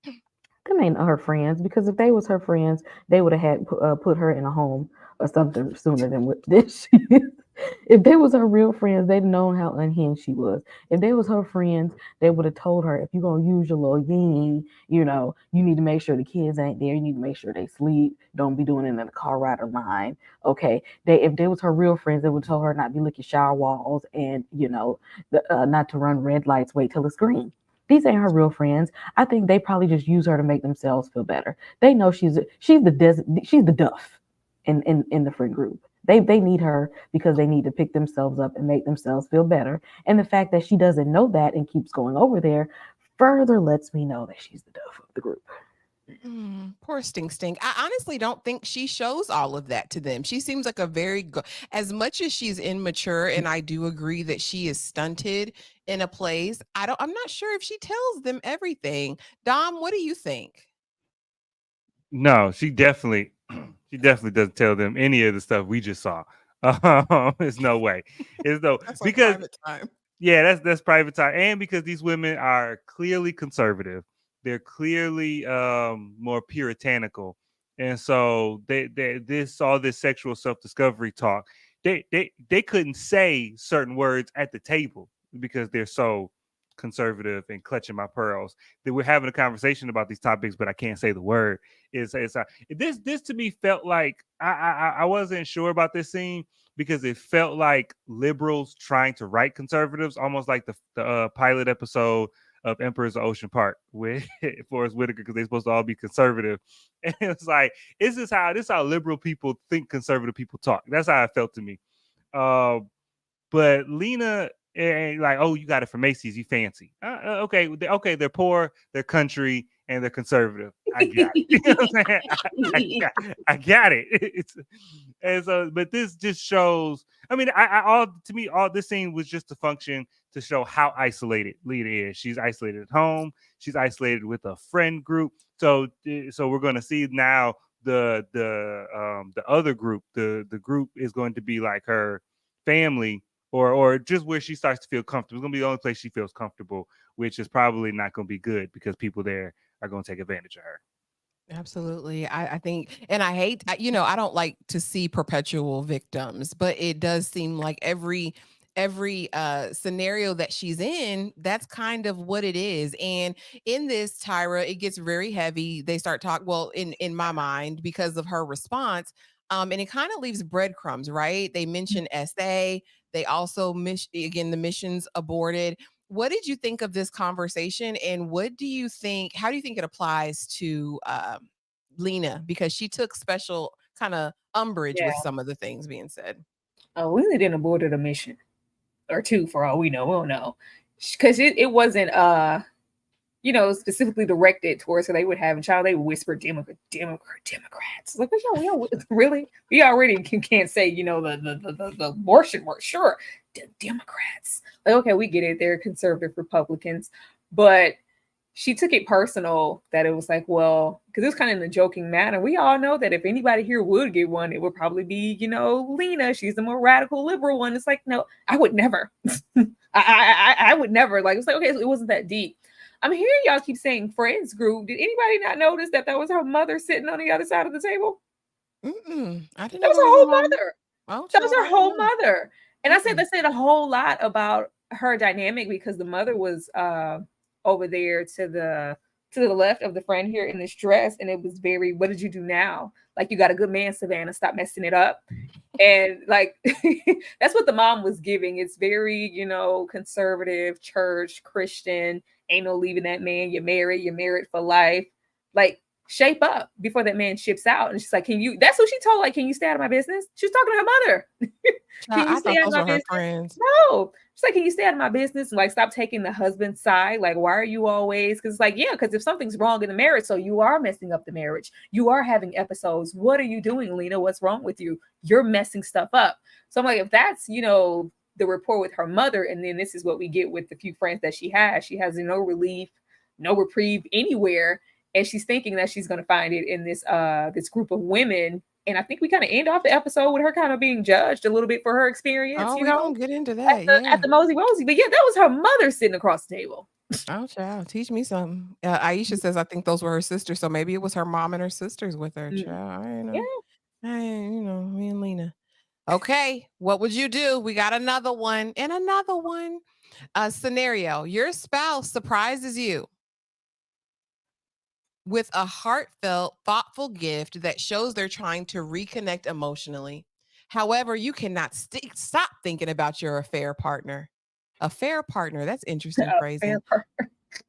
Them ain't her friends, because if they was her friends, they would have had put her in a home or something sooner than what this she is. If they was her real friends, they'd known how unhinged she was. If they was her friends, they would have told her, if you're gonna use your little ying, you need to make sure the kids ain't there. You need to make sure they sleep. Don't be doing it in the car ride or line. Okay. If they was her real friends, they would have told her not to be licking shower walls, and not to run red lights, wait till it's green. These ain't her real friends. I think they probably just use her to make themselves feel better. They know she's the duff in the friend group. They need her because they need to pick themselves up and make themselves feel better. And the fact that she doesn't know that and keeps going over there further lets me know that she's the duff of the group. Poor Stink. I honestly don't think she shows all of that to them. She seems like a very as much as she's immature, and I do agree that she is stunted in a place. I'm not sure if she tells them everything. Dom, what do you think? No, she definitely doesn't tell them any of the stuff we just saw. There's no way. There's no That's like because private time. Yeah, that's private time, and because these women are clearly conservative, they're clearly more puritanical, And so all this sexual self-discovery talk, they couldn't say certain words at the table because they're so conservative and clutching my pearls. That we're having a conversation about these topics, but I can't say the word. This to me felt like I wasn't sure about this scene because it felt like liberals trying to write conservatives, almost like the pilot episode of Emperor's of Ocean Park with Forrest Whitaker, because they're supposed to all be conservative. And it's like, this is how liberal people think conservative people talk. That's how it felt to me. But Lena ain't like, oh, you got it from Macy's, you fancy. Okay, they're poor, they're country, and they're conservative. I got it. You know what I'm saying? I got it. And so, but this just shows. I mean, all this scene was just a function to show how isolated Lena is. She's isolated at home. She's isolated with a friend group. So we're going to see now the other group. The group is going to be like her family, or just where she starts to feel comfortable. It's going to be the only place she feels comfortable, which is probably not going to be good because people there are going to take advantage of her. Absolutely. I think, and I hate, I don't like to see perpetual victims, but it does seem like every scenario that she's in, that's kind of what it is. And in this, Tyra, it gets very heavy. They start talking, well, in my mind, because of her response. And it kind of leaves breadcrumbs, right? They mention SA. They also again, the mission's aborted. What did you think of this conversation, and how do you think it applies to Lena, because she took special kind of umbrage with some of the things being said? Oh, Lena didn't abort a mission or two for all we know. We don't know, because it wasn't specifically directed towards her. They would have a child. They would whisper Democrats. Like, really? We already can't say the abortion word. Sure, Democrats. Like, okay, we get it. They're conservative Republicans, but she took it personal that it was like, well, because it was kind of in a joking manner. We all know that if anybody here would get one, it would probably be, Lena. She's the more radical liberal one. It's like, no, I would never. I would never. Like, it's like, okay, so it wasn't that deep. I'm hearing y'all keep saying friends group. Did anybody not notice that was her mother sitting on the other side of the table? I didn't that was her whole mother. That was her whole mother. And I said that said a whole lot about her dynamic, because the mother was over there to the left of the friend here in this dress, and it was very, what did you do now? Like, you got a good man, Savannah, stop messing it up. And like that's what the mom was giving. It's very, conservative, church, Christian, ain't no leaving that man. You're married for life. Like, shape up before that man ships out. And she's like, that's what she told, like, can you stay out of my business? She was talking to her mother. Can you stay out of my business? Friends. No. She's like, can you stay out of my business? And like, stop taking the husband's side. Like, why are you always? Because it's like, yeah, because if something's wrong in the marriage, so you are messing up the marriage. You are having episodes. What are you doing, Lena? What's wrong with you? You're messing stuff up. So I'm like, if that's, the rapport with her mother, and then this is what we get with the few friends that she has no relief, no reprieve anywhere. And she's thinking that she's going to find it in this group of women. And I think we kind of end off the episode with her kind of being judged a little bit for her experience. Oh, we don't get into that. At the Mosey Rosie. But yeah, that was her mother sitting across the table. Oh, child, teach me something. Aisha says, I think those were her sisters. So maybe it was her mom and her sisters with her. Child, I know. Yeah. Me and Lena. Okay, what would you do? We got another one and another one. Scenario: your spouse surprises you with a heartfelt, thoughtful gift that shows they're trying to reconnect emotionally. However, you cannot stop thinking about your affair partner. Affair partner, that's interesting phrasing.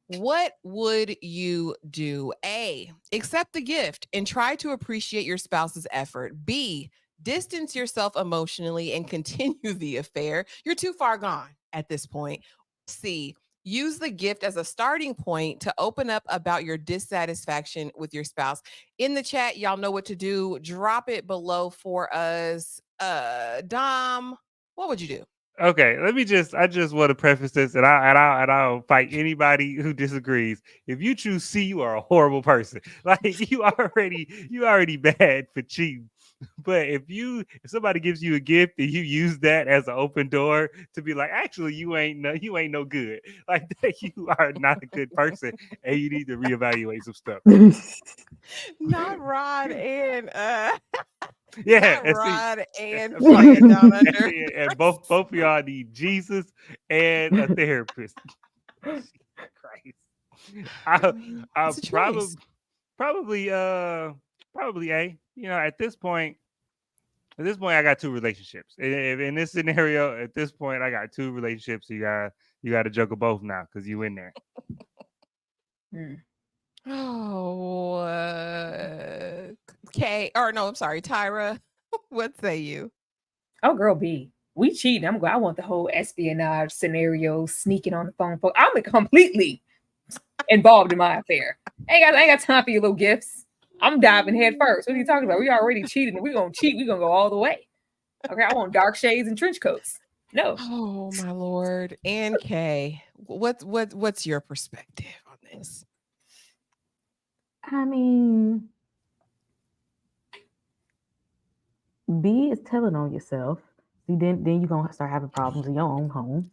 What would you do? A, accept the gift and try to appreciate your spouse's effort. B, distance yourself emotionally and continue the affair. You're too far gone at this point. C, use the gift as a starting point to open up about your dissatisfaction with your spouse. In the chat, y'all know what to do. Drop it below for us. Dom, what would you do? Okay, I just want to preface this, and I'll fight anybody who disagrees. If you choose C, you are a horrible person. Like, you already bad for cheating. But if somebody gives you a gift and you use that as an open door to be like, actually, you ain't no good. Like that, you are not a good person, and you need to reevaluate some stuff. Not Rod and Yeah, not Rod and fucking, Fred down under. and both of y'all need Jesus and a therapist. Christ, I It's a choice. probably A. At this point, I got two relationships. In this scenario, at this point, I got two relationships. You got to juggle both now because you in there. Oh, Kay, or no, I'm sorry, Tyra. What say you? Oh, girl, B. We cheating. I want the whole espionage scenario, sneaking on the phone. I'm completely involved in my affair. I ain't got time for your little gifts. I'm diving head first. What are you talking about? We already cheating. We're gonna cheat. We're gonna go all the way. Okay, I want dark shades and trench coats. No. Oh my Lord. And Kay, what's your perspective on this? I mean, B is telling on yourself. See, then you're gonna start having problems in your own home.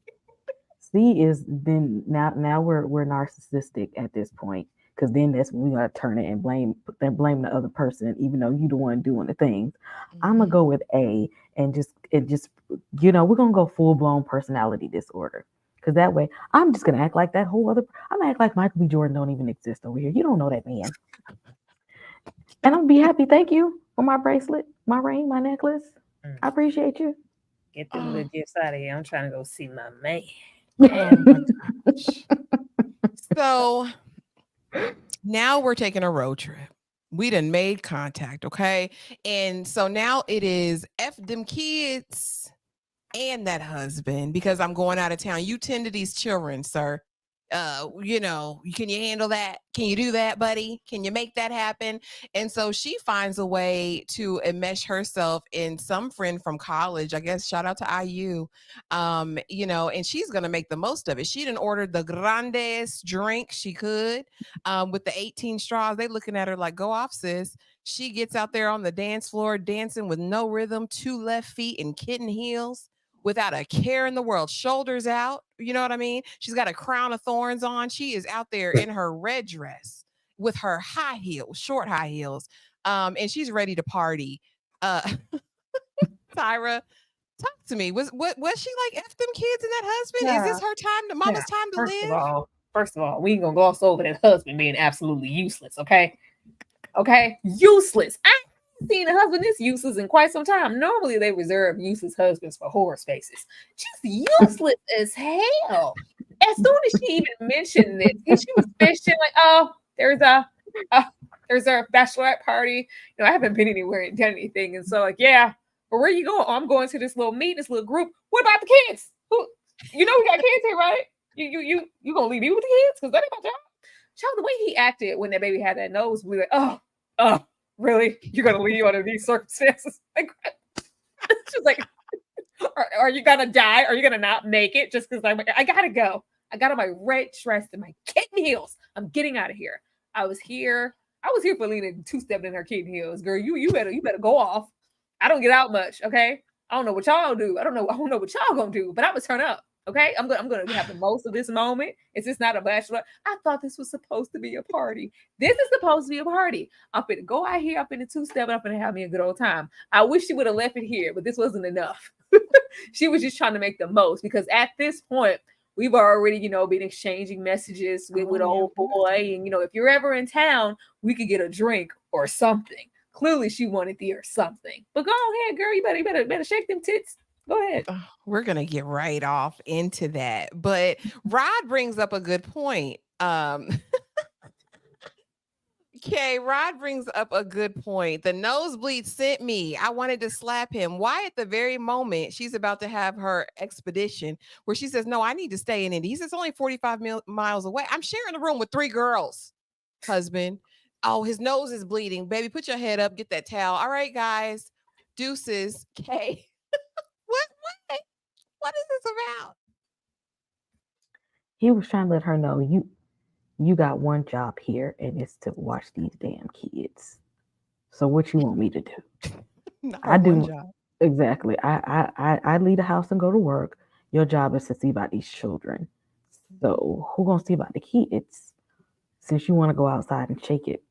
C is then now we're narcissistic at this point, because then that's when we gotta turn it and blame the other person, even though you the one doing the things. I'm gonna go with A and just we're gonna go full blown personality disorder. Because that way, I'm just gonna act like that whole other. I'm gonna act like Michael B. Jordan don't even exist over here. You don't know that man. And I'll be happy. Thank you for my bracelet, my ring, my necklace. I appreciate you. Get them little gifts out of here. I'm trying to go see my man. Oh my gosh. So now we're taking a road trip. We done made contact, okay? And so now it is F them kids and that husband, because I'm going out of town. You tend to these children, sir. Can you handle that? Can you do that, buddy? Can you make that happen? And so she finds a way to enmesh herself in some friend from college. I guess shout out to IU. And she's gonna make the most of it. She done ordered the grandest drink she could, with the 18 straws. They looking at her like, go off, sis. She gets out there on the dance floor dancing with no rhythm, 2 left feet and kitten heels, without a care in the world, shoulders out. You know what I mean? She's got a crown of thorns on. She is out there in her red dress with her high heels, short high heels. And she's ready to party. Tyra, talk to me. Was she like F them kids and that husband? Yeah. Is this her time, mama's time to live? First of all, we ain't gonna gloss over that husband being absolutely useless, okay? Okay? Useless. I ain't seen a husband this useless in quite some time. Normally they reserve useless husbands for horror spaces. Just useless as hell. As soon as she even mentioned this, and she was fishing like, oh, there's a bachelorette party. I haven't been anywhere and done anything. And so like, yeah, but where you going? Oh, I'm going to this little meet, this little group. What about the kids? We got kids here, right? You gonna leave me with the kids? Because that ain't my job. Child, the way he acted when that baby had that nose, we were like, oh, really? You're gonna leave under these circumstances? Like, she's like, are you gonna die? Are you gonna not make it? Just because I gotta go. I got on my red dress and my kitten heels. I'm getting out of here. I was here for Lena 2-stepping in her kitten heels. Girl, you better go off. I don't get out much, okay? I don't know what y'all do. I don't know what y'all gonna do, but I'm gonna turn up. Okay, I'm gonna have the most of this moment. It's just not a bachelor. I thought this was supposed to be a party. This is supposed to be a party. I'm finna go out here. I'm finna 2-step. I'm finna have me a good old time. I wish she would have left it here, but this wasn't enough. She was just trying to make the most, because at this point we've already, been exchanging messages with old boy, and if you're ever in town, we could get a drink or something. Clearly, she wanted the or something. But go ahead, girl. You better shake them tits. Go ahead. We're going to get right off into that. But Rod brings up a good point. Okay, Rod brings up a good point. The nosebleed sent me. I wanted to slap him. Why at the very moment she's about to have her expedition where she says, no, I need to stay in Indy. He says, it's only 45 miles away. I'm sharing a room with 3 girls. Husband. Oh, his nose is bleeding. Baby, put your head up. Get that towel. All right, guys. Deuces. Okay. What is this about? He was trying to let her know you got one job here, and it's to watch these damn kids. So what you want me to do? I do exactly. I leave the house and go to work. Your job is to see about these children. So who gonna see about the kids? Since you want to go outside and shake it,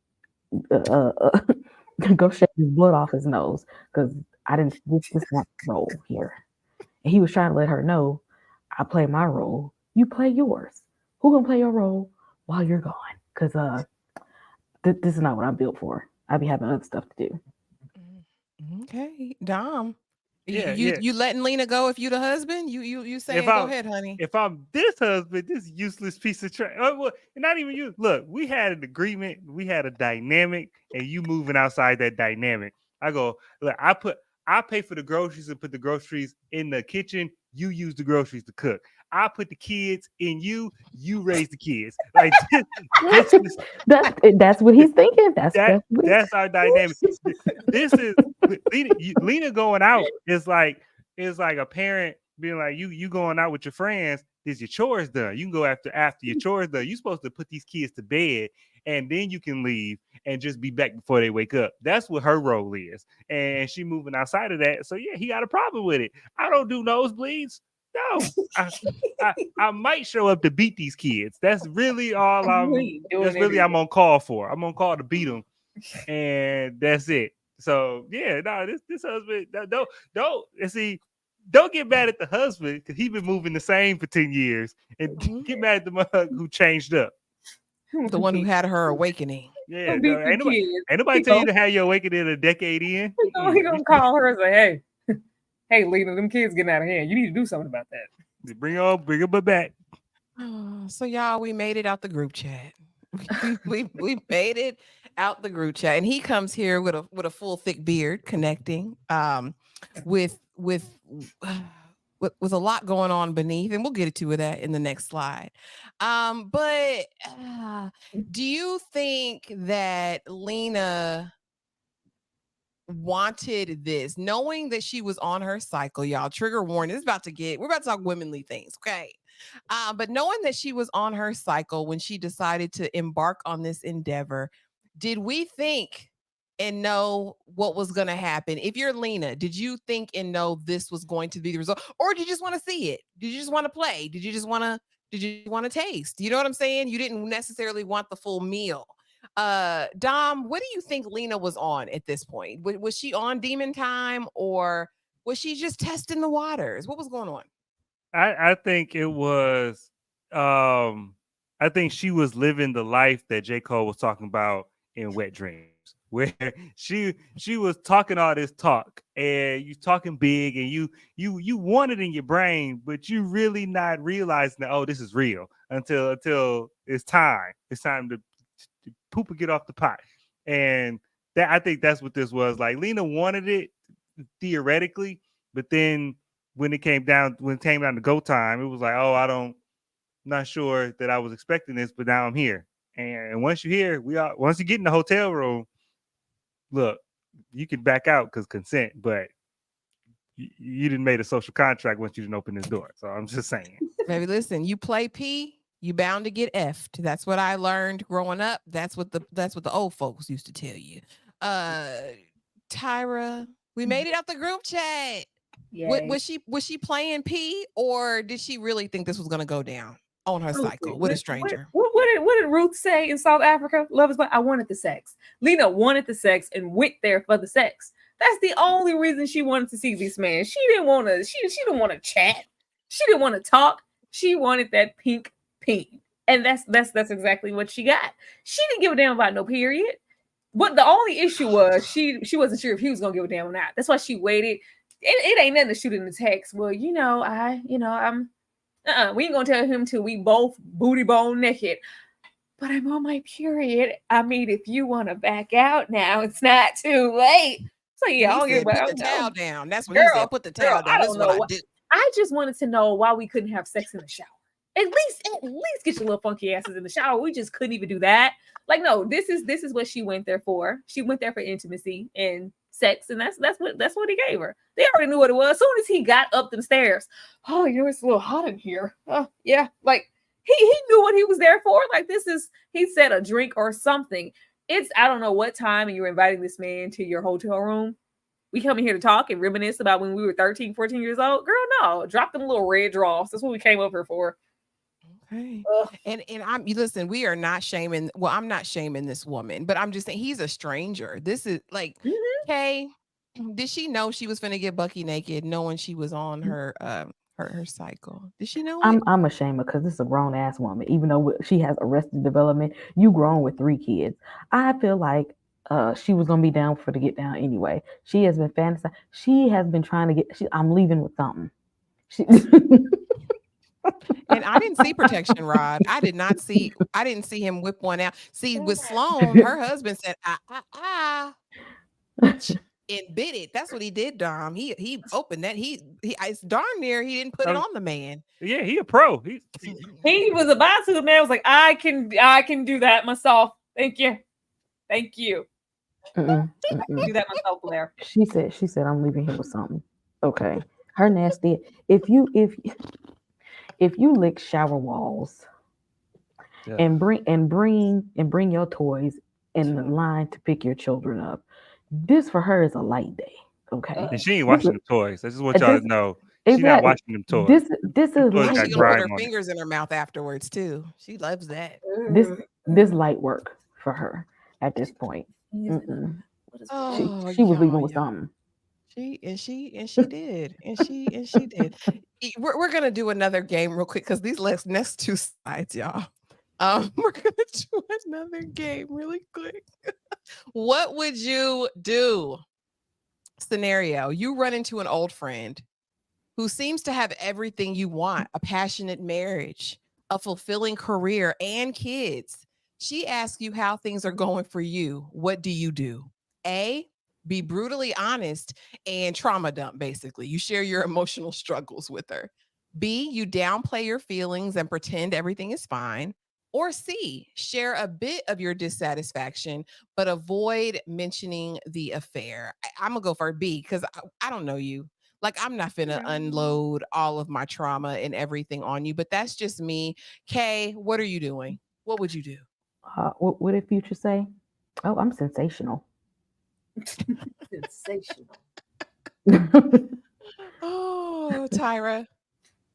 go shake his blood off his nose because I didn't. This not role here. And he was trying to let her know, I play my role, you play yours. Who gonna play your role while you're gone? Because this is not what I'm built for. I be having other stuff to do. Okay, Dom. Yeah, You letting Lena go if you the husband? You saying go ahead, honey. If I'm this husband, this useless piece of trash. Well, not even you. Look, we had an agreement, we had a dynamic, and you moving outside that dynamic. I go, look, I pay for the groceries and put the groceries in the kitchen. You use the groceries to cook. I put the kids in you. You raise the kids. Like that's what he's thinking. That's our dynamic. This is Lena going out is like a parent being like, you going out with your friends. Is your chores done? You can go after your chores done. You're supposed to put these kids to bed and then you can leave and just be back before they wake up. That's what her role is. And she moving outside of that. So yeah, he got a problem with it. I don't do nosebleeds. No, I might show up to beat these kids. That's really all I'm on call for. I'm on call to beat them, and that's it. So yeah, no, this husband don't get mad at the husband because he been moving the same for 10 years, and get mad at the mother who changed up. The one who had her awakening. Yeah, no, ain't nobody tell you to have your awakening a decade in. He gonna call her and say, hey, Lena, them kids getting out of hand. You need to do something about that. Bring them back. So y'all, we made it out the group chat. we made it out the group chat, and he comes here with a full thick beard, connecting with a lot going on beneath, and we'll get to that in the next slide. But do you think that Lena wanted this, knowing that she was on her cycle? Y'all, trigger warning. We're about to talk womanly things, okay? But knowing that she was on her cycle when she decided to embark on this endeavor, did we think and know what was going to happen? If you're Lena, did you think and know this was going to be the result, or did you just want to see it? Did you just want to play? Did you want to taste? You know what I'm saying? You didn't necessarily want the full meal. Dom, what do you think Lena was on at this point? Was she on demon time, or was she just testing the waters? What was going on? I think it was I think she was living the life that J. Cole was talking about in Wet Dreams, where she was talking all this talk and you talking big and you want it in your brain, but you really not realizing that, oh, this is real until it's time to poop and get off the pot. And that, I think that's what this was. Like, Lena wanted it theoretically, but then when it came down to go time, it was like, oh, not sure that I was expecting this, but now I'm here. And once you're here, once you get in the hotel room, look, you can back out because consent, but you didn't make a social contract once you didn't open this door. So I'm just saying. Baby, listen, you play P, you bound to get effed. That's what I learned growing up. That's what the old folks used to tell you. Tyra, we made it out the group chat. Was she playing P, or did she really think this was going to go down on her cycle with a stranger? What did Ruth say in South Africa? Love is blind. I wanted the sex. Lena wanted the sex and went there for the sex. That's the only reason she wanted to see this man. She didn't want to. She didn't want to chat. She didn't want to talk. She wanted that pink peen, and that's exactly what she got. She didn't give a damn about no period. But the only issue was she wasn't sure if he was gonna give a damn or not. That's why she waited. It ain't nothing to shoot in the text. Well, I'm. We ain't gonna tell him till we both booty bone naked. But I'm on my period. I mean, if you want to back out now, it's not too late. So yeah, put the towel down. That's what he said. Put the towel down. That's what I do. I just wanted to know why we couldn't have sex in the shower. At least get your little funky asses in the shower. We just couldn't even do that. Like, no, this is what she went there for. She went there for intimacy and sex, and that's what he gave her. They already knew what it was. As soon as he got up them stairs, oh, it's a little hot in here. Yeah, like he knew what he was there for. Like, he said a drink or something. I don't know what time, and you're inviting this man to your hotel room. we come in here to talk and reminisce about when we were 13, 14 years old. Girl, no. Drop them little red draws. That's what we came over for. Okay. And you listen, we are not shaming. Well, I'm not shaming this woman, but I'm just saying he's a stranger. This is like, Kay, did she know she was finna get Bucky naked, knowing she was on her her cycle? Did she know it? I'm ashamed because this is a grown ass woman. Even though she has arrested development, you grown with 3 kids. I feel like she was gonna be down for the get down anyway. She has been fantasizing. She has been trying to get. I'm leaving with something. She, And I didn't see protection rod. I didn't see him whip one out. See, with Sloan, her husband said, and bit it. That's what he did, Dom. He opened that. He it's darn near he didn't put it on the man. Yeah, he a pro. He was about to. The man was like, I can do that myself. Thank you. Do that myself, Blair. She said, I'm leaving here with something. Okay. Her nasty. If you lick shower walls and bring your toys in the line to pick your children up, this for her is a light day. Okay. And she ain't washing the toys. I just want y'all to know. She's not washing them toys. This is light. She gonna put her fingers in her mouth afterwards too. She loves that. This light work for her at this point. She was leaving with something. She did. We're gonna do another game real quick because these next 2 slides, y'all. We're gonna do another game really quick. What would you do? Scenario: you run into an old friend who seems to have everything you want: a passionate marriage, a fulfilling career, and kids. She asks you how things are going for you. What do you do? A, be brutally honest and trauma dump, basically. You share your emotional struggles with her. B, you downplay your feelings and pretend everything is fine. Or C, share a bit of your dissatisfaction, but avoid mentioning the affair. I'm going to go for B because I don't know you. Like, I'm not finna unload all of my trauma and everything on you, but that's just me. Kay, what are you doing? What would you do? What did Future say? Oh, I'm sensational. Sensational. Oh, Tyra.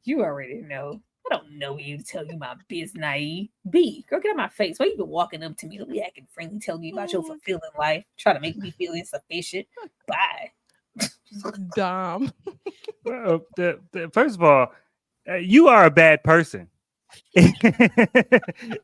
You already know. I don't know you to tell you my business. B, girl, get out of my face. Why you been walking up to me? Don't be acting friendly, telling me about your fulfilling life. Try to make me feel insufficient. Bye. Dom. Well, first of all, you are a bad person.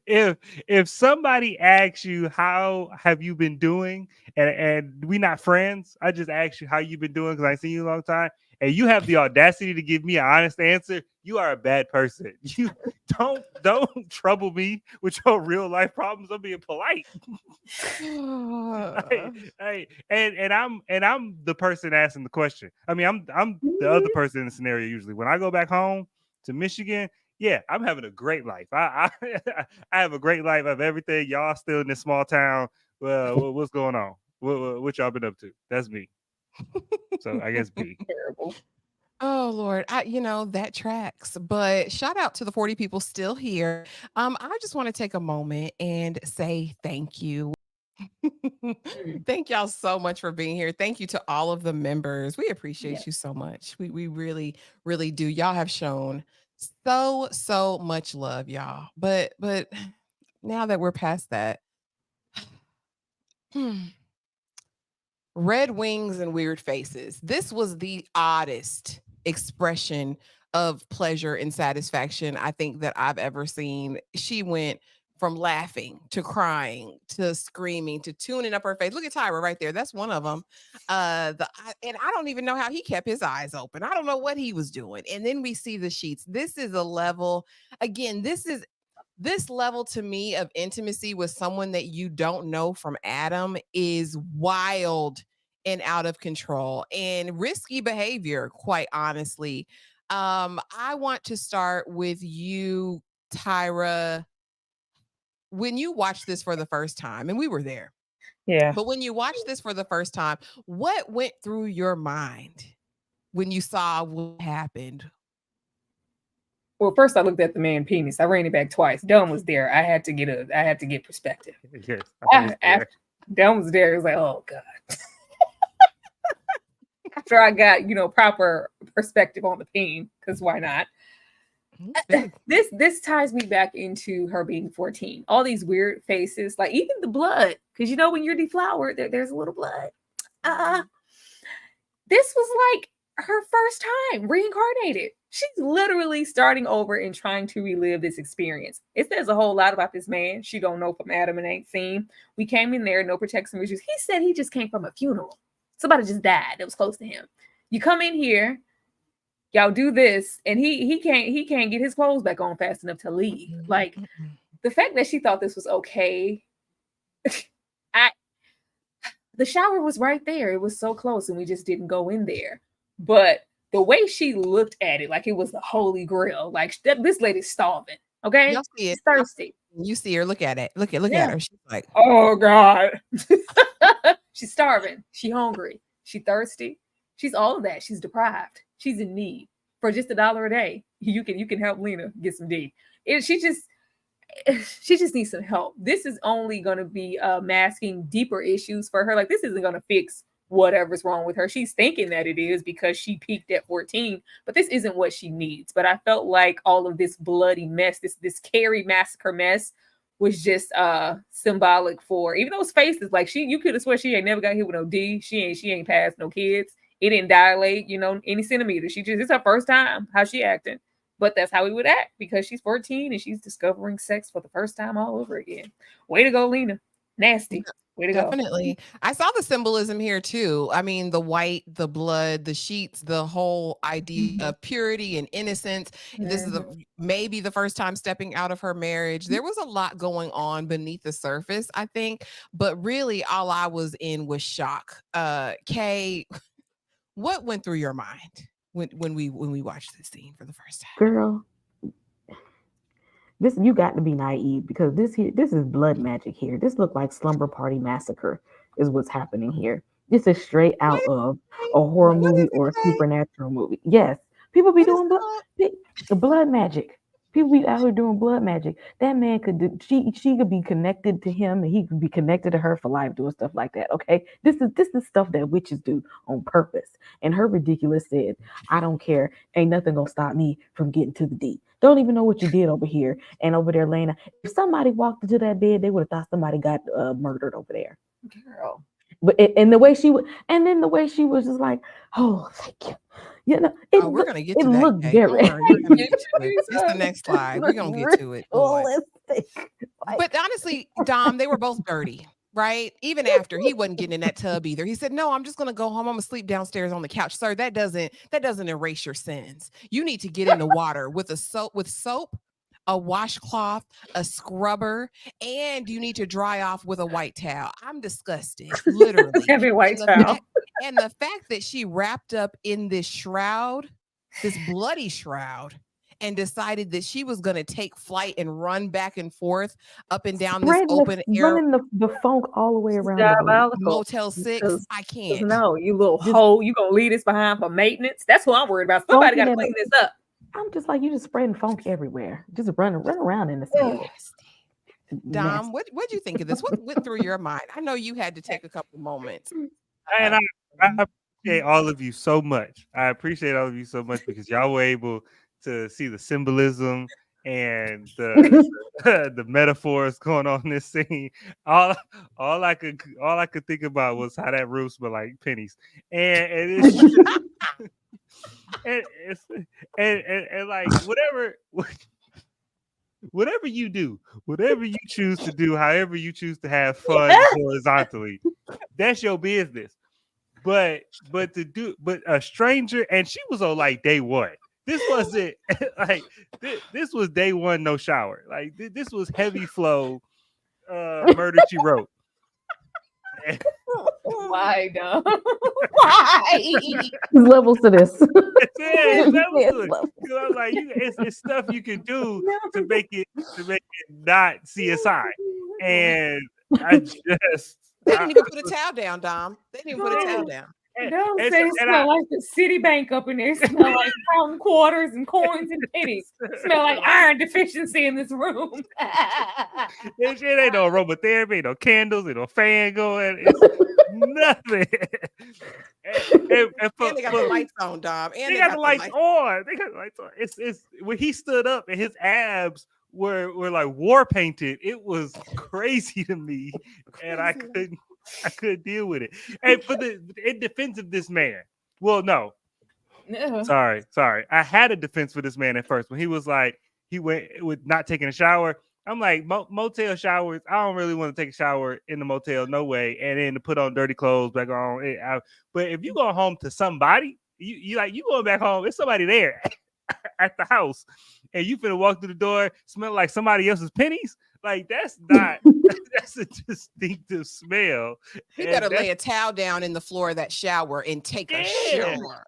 if somebody asks you how have you been doing, and we not friends, I just ask you how you've been doing because I ain't seen you a long time, and you have the audacity to give me an honest answer, you are a bad person. You don't trouble me with your real life problems. I'm being polite. And I'm the person asking the question. I mean, I'm the other person in the scenario usually. When I go back home to Michigan, yeah, I'm having a great life. I have a great life. I have everything. Y'all still in this small town. Well, what's going on? What y'all been up to? That's me. So I guess B. Terrible. Oh Lord, that tracks. But shout out to the 40 people still here. I just want to take a moment and say thank you. Thank y'all so much for being here. Thank you to all of the members. We appreciate you so much. We really, really do. Y'all have shown so much love, y'all. But now that we're past that, red wings and weird faces. This was the oddest expression of pleasure and satisfaction I think that I've ever seen. She went from laughing to crying to screaming to tuning up her face. Look at Tyra right there. That's one of them. And I don't even know how he kept his eyes open. I don't know what he was doing. And then we see the sheets. This is a level. Again, this level to me of intimacy with someone that you don't know from Adam is wild and out of control and risky behavior, quite honestly. I want to start with you, Tyra. When you watched this for the first time, and we were there. Yeah. But when you watched this for the first time, what went through your mind when you saw what happened? Well, first I looked at the man penis. I ran it back twice. Dylan was there. I had to get perspective. Yes, Dylan was there. It was like, oh God. after I got, proper perspective on the pain, because why not? This ties me back into her being 14. All these weird faces, like even the blood, because when you're deflowered, there's a little blood. This was like her first time reincarnated. She's literally starting over and trying to relive this experience. It says a whole lot about this man. She don't know from Adam and ain't seen. We came in there, no protection measures. He said he just came from a funeral. Somebody just died that was close to him. You come in here, y'all do this, and he can't get his clothes back on fast enough to leave. Like the fact that she thought this was okay. The shower was right there. It was so close, and we just didn't go in there. But the way she looked at it, like it was the holy grail. Like this lady's starving. Okay, Y'all see it. She's thirsty. You see her. Look at it. Look at her. She's like, oh God. She's starving. She's hungry. She's thirsty. She's all of that. She's deprived. She's in need. For just $1 a day, you can help Lena get some D. She just needs some help. This is only going to be masking deeper issues for her. Like this isn't going to fix whatever's wrong with her. She's thinking that it is because she peaked at 14, but this isn't what she needs. But I felt like all of this bloody mess, this Carrie massacre mess, was just symbolic for, even those faces. Like you could have sworn she ain't never got hit with no D. She ain't passed no kids. It didn't dilate, any centimeter. It's her first time. How she acting? But that's how we would act because she's 14 and she's discovering sex for the first time all over again. Way to go, Lena. Nasty. Way to go. Definitely. I saw the symbolism here too. I mean, the white, the blood, the sheets, the whole idea of purity and innocence. This is maybe the first time stepping out of her marriage. There was a lot going on beneath the surface, I think. But really, all I was in was shock. Kay, what went through your mind when we watched this scene for the first time? Girl, you got to be naive because this is blood magic here. This looked like Slumber Party Massacre is what's happening here. This is straight out of a horror movie or a supernatural movie. Yes, people be doing blood magic. People be out here doing blood magic. That man she could be connected to him and he could be connected to her for life doing stuff like that. Okay. This is stuff that witches do on purpose. And her ridiculous said, I don't care. Ain't nothing gonna stop me from getting to the D. Don't even know what you did over here and over there, Lena. If somebody walked into that bed, they would have thought somebody got murdered over there. Girl. But the way she was just like, oh, thank you. We're gonna get to that. It looked very. It's the next slide. We're gonna get to it. But honestly, Dom, they were both dirty, right? Even after he wasn't getting in that tub either. He said, "No, I'm just gonna go home. I'm gonna sleep downstairs on the couch." Sir, that doesn't erase your sins. You need to get in the water with soap, a washcloth, a scrubber, and you need to dry off with a white towel. I'm disgusted, literally. Heavy white towel. And the fact that she wrapped up in this shroud, this bloody shroud, and decided that she was going to take flight and run back and forth up and down this open air. Running the funk all the way around Motel 6. I can't. No, you little hoe. You going to leave this behind for maintenance? That's what I'm worried about. Somebody got to clean this up. I'm just like, you just spreading funk everywhere. Just run around in the field. Dom, what do you think of this? What went through your mind? I know you had to take a couple moments. And I appreciate all of you so much. I appreciate all of you so much because y'all were able to see the symbolism and the metaphors going on in this scene. All I could think about was how that room smelled like pennies. And it's and like whatever you do, whatever you choose to do, however you choose to have fun horizontally, that's your business. But a stranger, and she was on like day one. This wasn't like this was day one, no shower. Like this was heavy flow, Murder She Wrote. Why, Dom? Why? There's levels to this. Levels to it. I was like, it's stuff you can do to make it not CSI. And I just they didn't even put a towel down, Dom. They didn't even put a towel down. Don't say it smell like the Citibank up in there. It smell like pound quarters and coins and pennies. Smell like iron deficiency in this room. This shit ain't no aromatherapy, ain't no candles, ain't no fan going. It's nothing. And they got the lights on, Dom. And they got the lights on. They got the lights on. It's when he stood up and his abs were like war painted. It was crazy to me, and I couldn't deal with it. And in defense of this man, well, no, sorry. I had a defense for this man at first when he was like he went with not taking a shower. I'm like motel showers. I don't really want to take a shower in the motel, no way. And then to put on dirty clothes back on. But if you go home to somebody, you going back home. There's somebody there at the house, and you finna walk through the door, smell like somebody else's pennies. Like that's not that's a distinctive smell. He better lay a towel down in the floor of that shower and take a shower.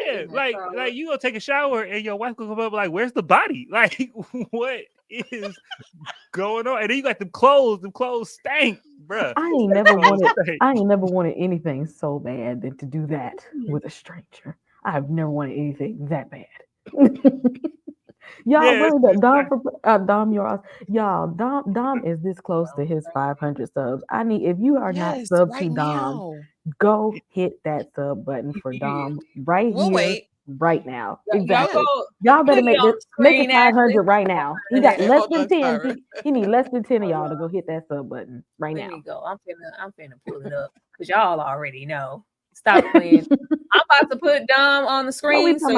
Yeah, like you gonna take a shower and your wife gonna come up like, "Where's the body? Like, what is going on?" And then you got them clothes stank, bruh. I ain't never wanted anything so bad than to do that with a stranger. I have never wanted anything that bad. Y'all, really, Dom is this close to his 500 subs. If you are not subbed to Dom, go hit that sub button for Dom right here, right now. Exactly. Y'all better make it 500 right now. He got less than 10. He need less than 10 of y'all to go hit that sub button right now. Let me go. I'm finna pull it up because y'all already know. Stop playing. I'm about to put Dom on the screen so we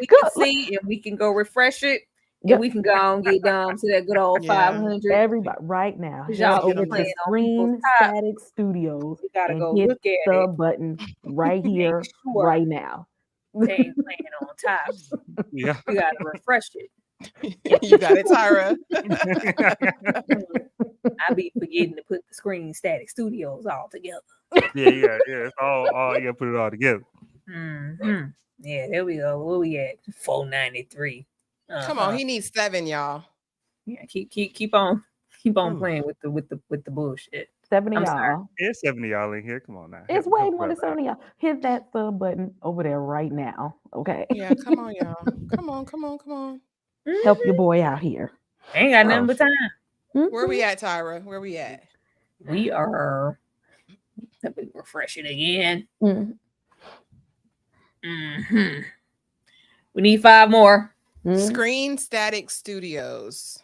can see and we can go refresh it. And we can go and get Dom to that good old 500. Everybody, right now. Y'all over to Screen Static Studios. We gotta go hit look at the it. button right here, right now. They ain't playing on top. Yeah. We gotta refresh it. You got it, Tyra. I be forgetting to put the Screen Static Studios all together. Yeah. It's all you gotta put it all together. Mm-hmm. Yeah, there we go. Where we at? 493. Come on, he needs 7, y'all. Yeah, keep on playing with the bullshit. 70 y'all. It's 70 y'all in here. Come on now. It's way more than 70 y'all. Hit that sub button over there right now. Okay. Yeah, come on, y'all. Come on. Help your boy out here. Ain't got nothing but time. Where we at, Tyra? Where we at? We are. Let me refresh it again. Mm-hmm. We need 5 more. Screen Static Studios.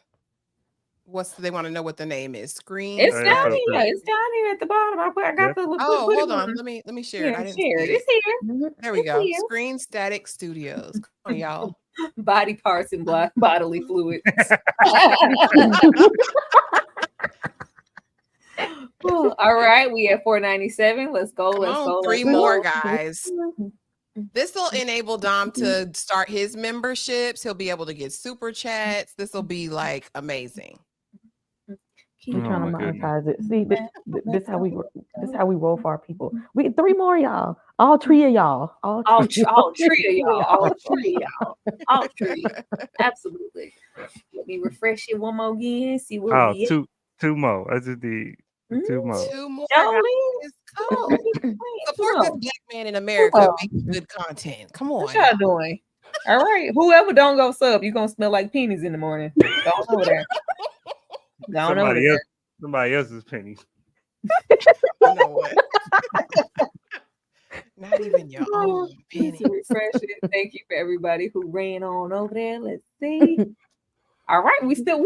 They want to know what the name is? Screen. It's down here. It's down here at the bottom. I got the. Hold on. Let me share it. I didn't share it. It's here. There we go. Here. Screen Static Studios. Come on, y'all. Body parts and bodily fluids. All right, we at 497. Let's go. Let's go. 3 more, guys. This will enable Dom to start his memberships. He'll be able to get super chats. This will be like amazing. We're trying to monetize it. See, this how we roll for our people. We 3 more, y'all. All 3 of y'all. All 3 of y'all. Absolutely. Let me refresh it one more again. See what we two more. I just need 2 more. 2 more. Support this black man in America making good content. Come on. What y'all doing? All right. Whoever don't go sub, you're gonna smell like pennies in the morning. Go over there. Somebody else's pennies. You know what? Not even your own penny. Refresh it. Thank you for everybody who ran on over there. Let's see. All right, we still.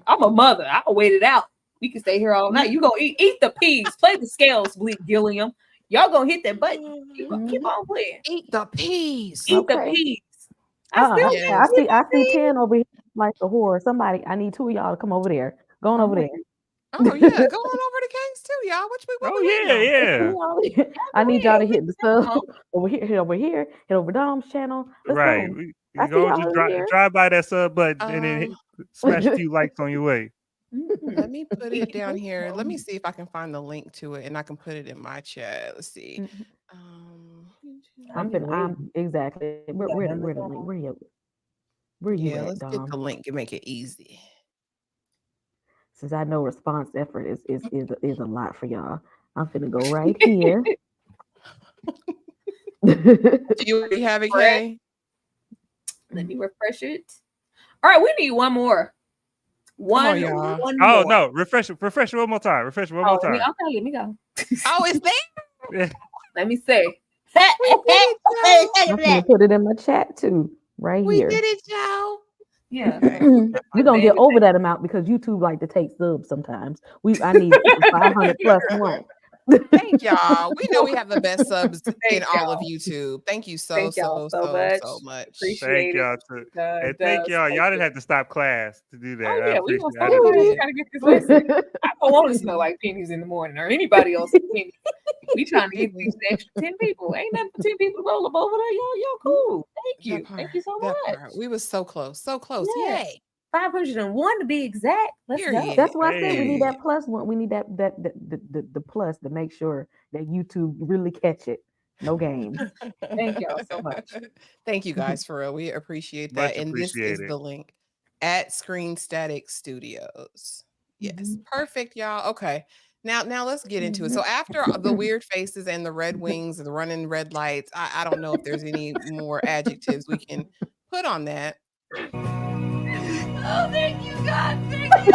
I'm a mother. I'll wait it out. We can stay here all night. You gonna eat the peas. Play the scales, Gilliam. Y'all gonna hit that button. Keep on playing. Eat the peas. Eat the peas. I see 10 over here like a whore. Somebody, I need 2 of y'all to come over there. Going over there. Oh yeah, go on over to Kings too, y'all. Yeah. I need y'all to hit the sub over here, hit over Dom's channel. Let's go. Just drive by that sub button and then smash a few likes on your way. Let me put it down here. Let me see if I can find the link to it and I can put it in my chat. Let's see. Exactly. Where the link? Where you at, let's Dom? get the link and make it easy. Since I know response effort is a lot for y'all, I'm finna go right here. Do you already have it, Kay? Let me refresh it. All right, we need one more. One oh more. no, refresh it one more time. Refresh it one more time. Okay, let me go. Oh, it's there. Let me see. We did it, Joe. I'm gonna put it in my chat too, right We here. did it, Joe. Yeah. We're gonna get over that amount because YouTube like to take subs sometimes. I need 500 plus one. Thank y'all. We know we have the best subs in all of YouTube. Thank you so much. Appreciate thank y'all too. And thank y'all. Y'all didn't have to stop class to do that. Oh yeah, we gonna stop I class. appreciate We gotta get this lesson. I don't want to smell like pennies in the morning or anybody else. We trying to get these extra 10 people. Ain't nothing for 10 people to roll up over there. Y'all cool. Thank you so much. We was so close. Yeah. Yay. 501 to be exact. Let's go. That's why I said we need that plus one. We need the plus to make sure that YouTube really catch it. No games. Thank y'all so much. Thank you guys for real. We appreciate that. Much And this is appreciated. the link at Screen Static Studios. Yes, perfect, y'all. Okay. Now let's get into it. So after the weird faces and the red wings and the running red lights, I don't know if there's any more adjectives we can put on that. Oh, thank you, God. Thank you.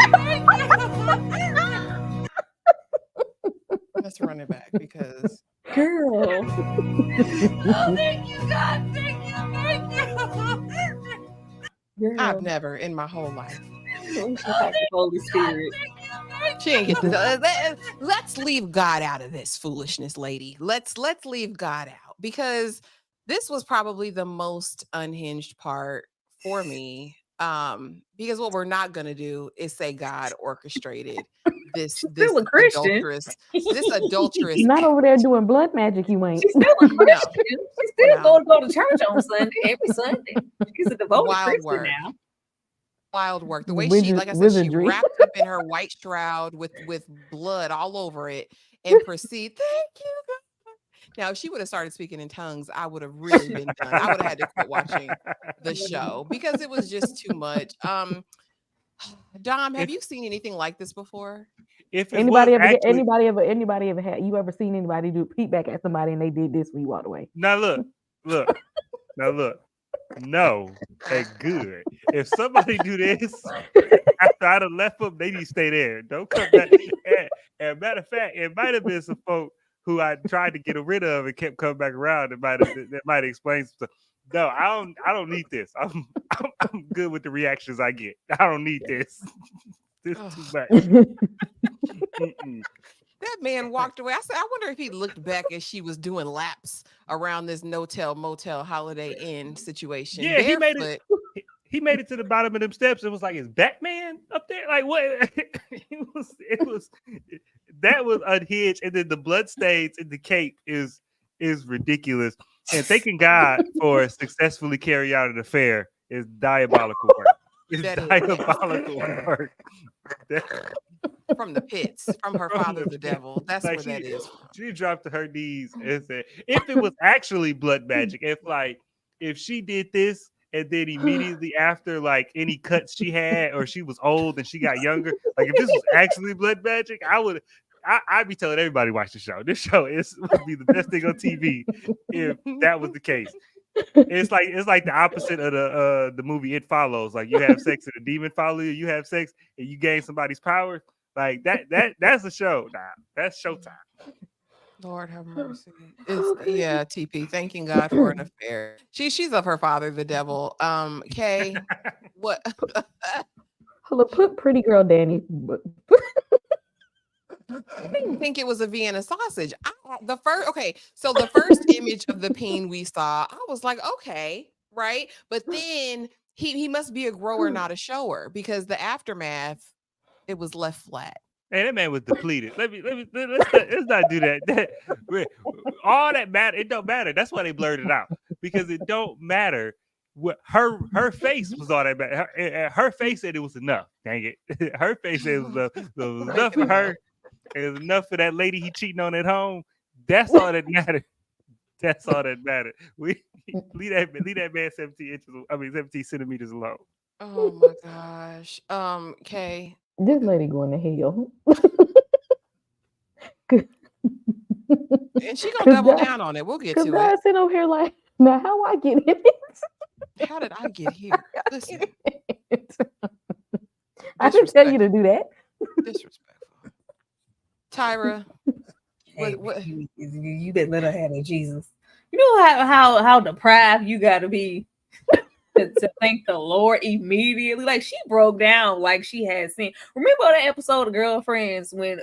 Let's run it back because girl. Oh, thank you, God. Thank you. I've never in my whole life. Holy Spirit. She ain't get the. Let's leave God out of this foolishness, lady. Let's leave God out because this was probably the most unhinged part for me. Because what we're not gonna do is say God orchestrated this adulterous. You're not over there doing blood magic, you ain't. She's still a Christian. She's still going to go to church on Sunday, every Sunday. She's a devoted Christian now. Wild work. The way she, like I said, she wrapped up in her white shroud with blood all over it and proceed. Thank you, God. Now, if she would have started speaking in tongues, I would have really been done. I would have had to quit watching the show because it was just too much. Dom, have you seen anything like this before? If anybody ever had you ever seen anybody do peek back at somebody and they did this when you walked away? Now look. No, and good. If somebody do this after I'd have left them, they need to stay there. Don't come back. And matter of fact, it might have been some folk who I tried to get rid of and kept coming back around. That might explain some stuff. No, I don't need this. I'm good with the reactions I get. I don't need this. This is too much. That man walked away. I said, I wonder if he looked back as she was doing laps around this no-tell, motel, Holiday Inn situation. Yeah, he made it. He made it to the bottom of them steps. It was like, is Batman up there? Like what? It was that was unhinged. And then the blood stains in the cape is ridiculous. And thanking God for successfully carrying out an affair is diabolical work. It's diabolical work. From the pits, from her father, the devil. That's like where that is. She dropped to her knees and said, if it was actually blood magic, if she did this and then immediately after, like any cuts she had, or she was old and she got younger, like if this was actually blood magic, I'd be telling everybody to watch the show. This show would be the best thing on TV if that was the case. It's like the opposite of the movie It Follows. Like you have sex and a demon follow you. You have sex and you gain somebody's powers. Like that's a show. Nah, that's showtime. Lord have mercy. It's TP. Thanking God for an affair. She's of her father, the devil. Kay, what? Put pretty girl Danny. I didn't think it was a Vienna sausage. The first image of the peen we saw, I was like, okay, right. But then he must be a grower, not a shower, because the aftermath, it was left flat. Hey, that man was depleted. Let's not do that. All that matter, it don't matter. That's why they blurred it out, because it don't matter. What her face was all that matter. Her face said it was enough. Dang it, her face said it was enough for her. It was enough for that lady he cheating on at home. That's all that mattered. That's all that mattered. We leave that man 17 centimeters alone. Oh my gosh. Kay. This lady going to hell. And she gonna double down on it. We'll get to it. I sit over here like, now how I get in it? How did I get here? Listen. I didn't tell you to do that. Disrespectful. Tyra. Hey, you didn't let her have it, Jesus. You know how deprived you got to be to thank the Lord immediately. Like she broke down like she had seen. Remember that episode of Girlfriends when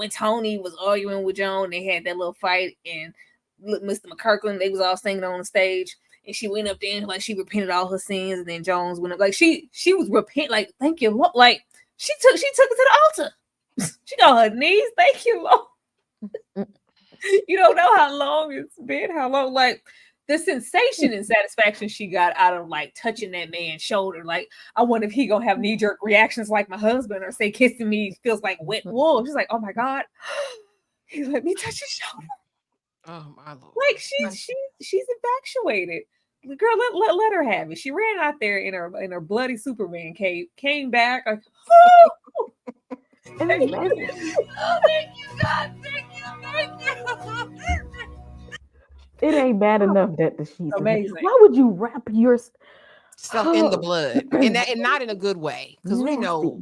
Tony was arguing with Joan? They had that little fight, and Mr. McKirkland, they was all singing on the stage, and she went up there and like she repented all her sins, and then Jones went up like she was repent like thank you Lord, like she took it to the altar. She got her knees, thank you Lord. You don't know how long it's been, how long, like the sensation and satisfaction she got out of like touching that man's shoulder. Like, I wonder if he gonna have knee-jerk reactions like my husband, or say kissing me feels like wet wool. She's like, oh my God, he let me touch his shoulder. Oh my Lord. Like she's infatuated. The girl, let her have it. She ran out there in her bloody Superman cape, came back like, oh! And then thank you, God, thank you. It ain't bad enough that the sheets. Amazing. Why would you wrap your stuff in the blood, and not in a good way? Because we know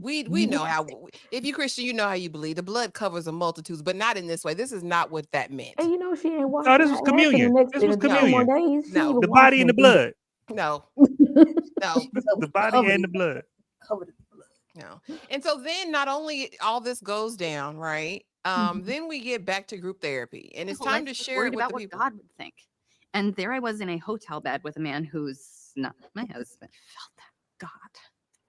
how. If you Christian, you know how you believe. The blood covers a multitudes, but not in this way. This is not what that meant. And you know she ain't washed. No, this was communion. This was communion. No, the body and the blood. No, the body and the blood. Covered in blood. No. And so then not only all this goes down, right? Then we get back to group therapy, and it's time to share it with the people. What God would think. And there I was in a hotel bed with a man who's not my husband. Felt that God,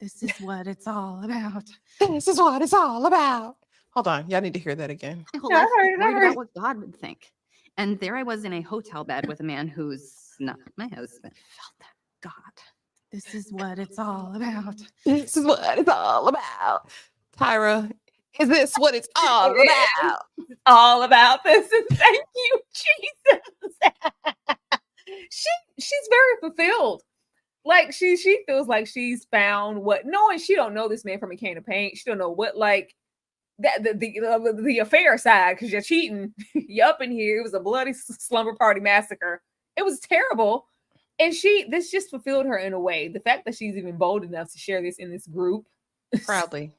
this is what it's all about. This is what it's all about. Hold on, y'all need to hear that again. I heard about what God would think. And there I was in a hotel bed with a man who's not my husband. Felt that God, this is what it's all about. This is what it's all about. Tyra, is this what it's all about? It's all about this. And thank you, Jesus. She's very fulfilled. Like she feels like she's found what, knowing she don't know this man from a can of paint. She don't know what like that the affair side, because you're cheating. You up in here. It was a bloody slumber party massacre. It was terrible. And this just fulfilled her in a way. The fact that she's even bold enough to share this in this group proudly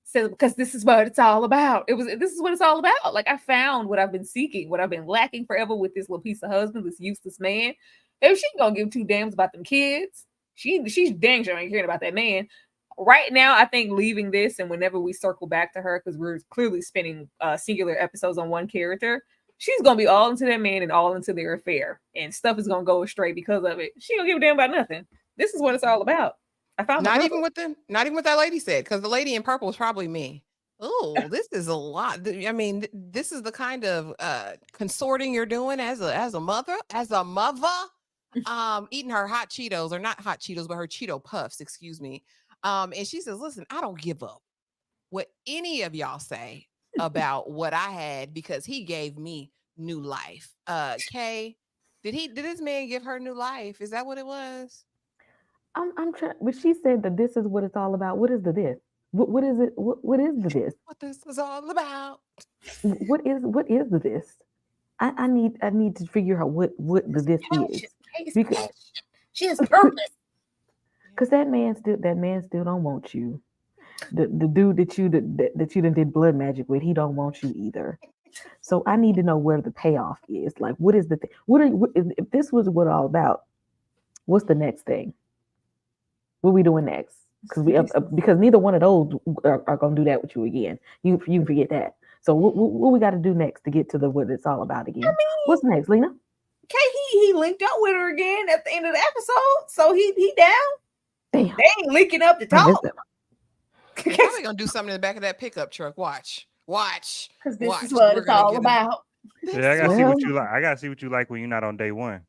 says, because this is what it's all about. This is what it's all about. Like, I found what I've been seeking, what I've been lacking forever with this little piece of husband, this useless man. If she ain't gonna give two damns about them kids, she's dang sure ain't caring about that man. Right now, I think leaving this, and whenever we circle back to her, because we're clearly spending singular episodes on one character, she's gonna be all into that man and all into their affair, and stuff is gonna go astray because of it. She don't give a damn about nothing. This is what it's all about. I found not even what that lady said, because the lady in purple was probably me. Oh, this is a lot. I mean, this is the kind of consorting you're doing as a mother, eating her hot Cheetos, or not hot Cheetos, but her Cheeto Puffs, excuse me. And she says, listen, I don't give up what any of y'all say about what I had, because he gave me new life. Kay, did this man give her new life? Is that what it was? I'm trying, but she said that this is what it's all about. What is the this? What is it? What is the this? What this is all about? What is the this? I need to figure out what the this is. Because she has purpose. Because that man still don't want you. The dude that you done did blood magic with, he don't want you either. So I need to know where the payoff is. Like, what is the thing? If this was what all about? What's the next thing? What are we doing next? Because neither one of those are gonna do that with you again. You can forget that. So what we got to do next to get to what it's all about again? What's next, Lena? Okay, he linked up with her again at the end of the episode, so he down. Damn, they ain't linking up to talk. They're probably gonna do something in the back of that pickup truck. Watch. Because this is what it's all about. Yeah, I gotta see what you like. I gotta see what you like when you're not on day one.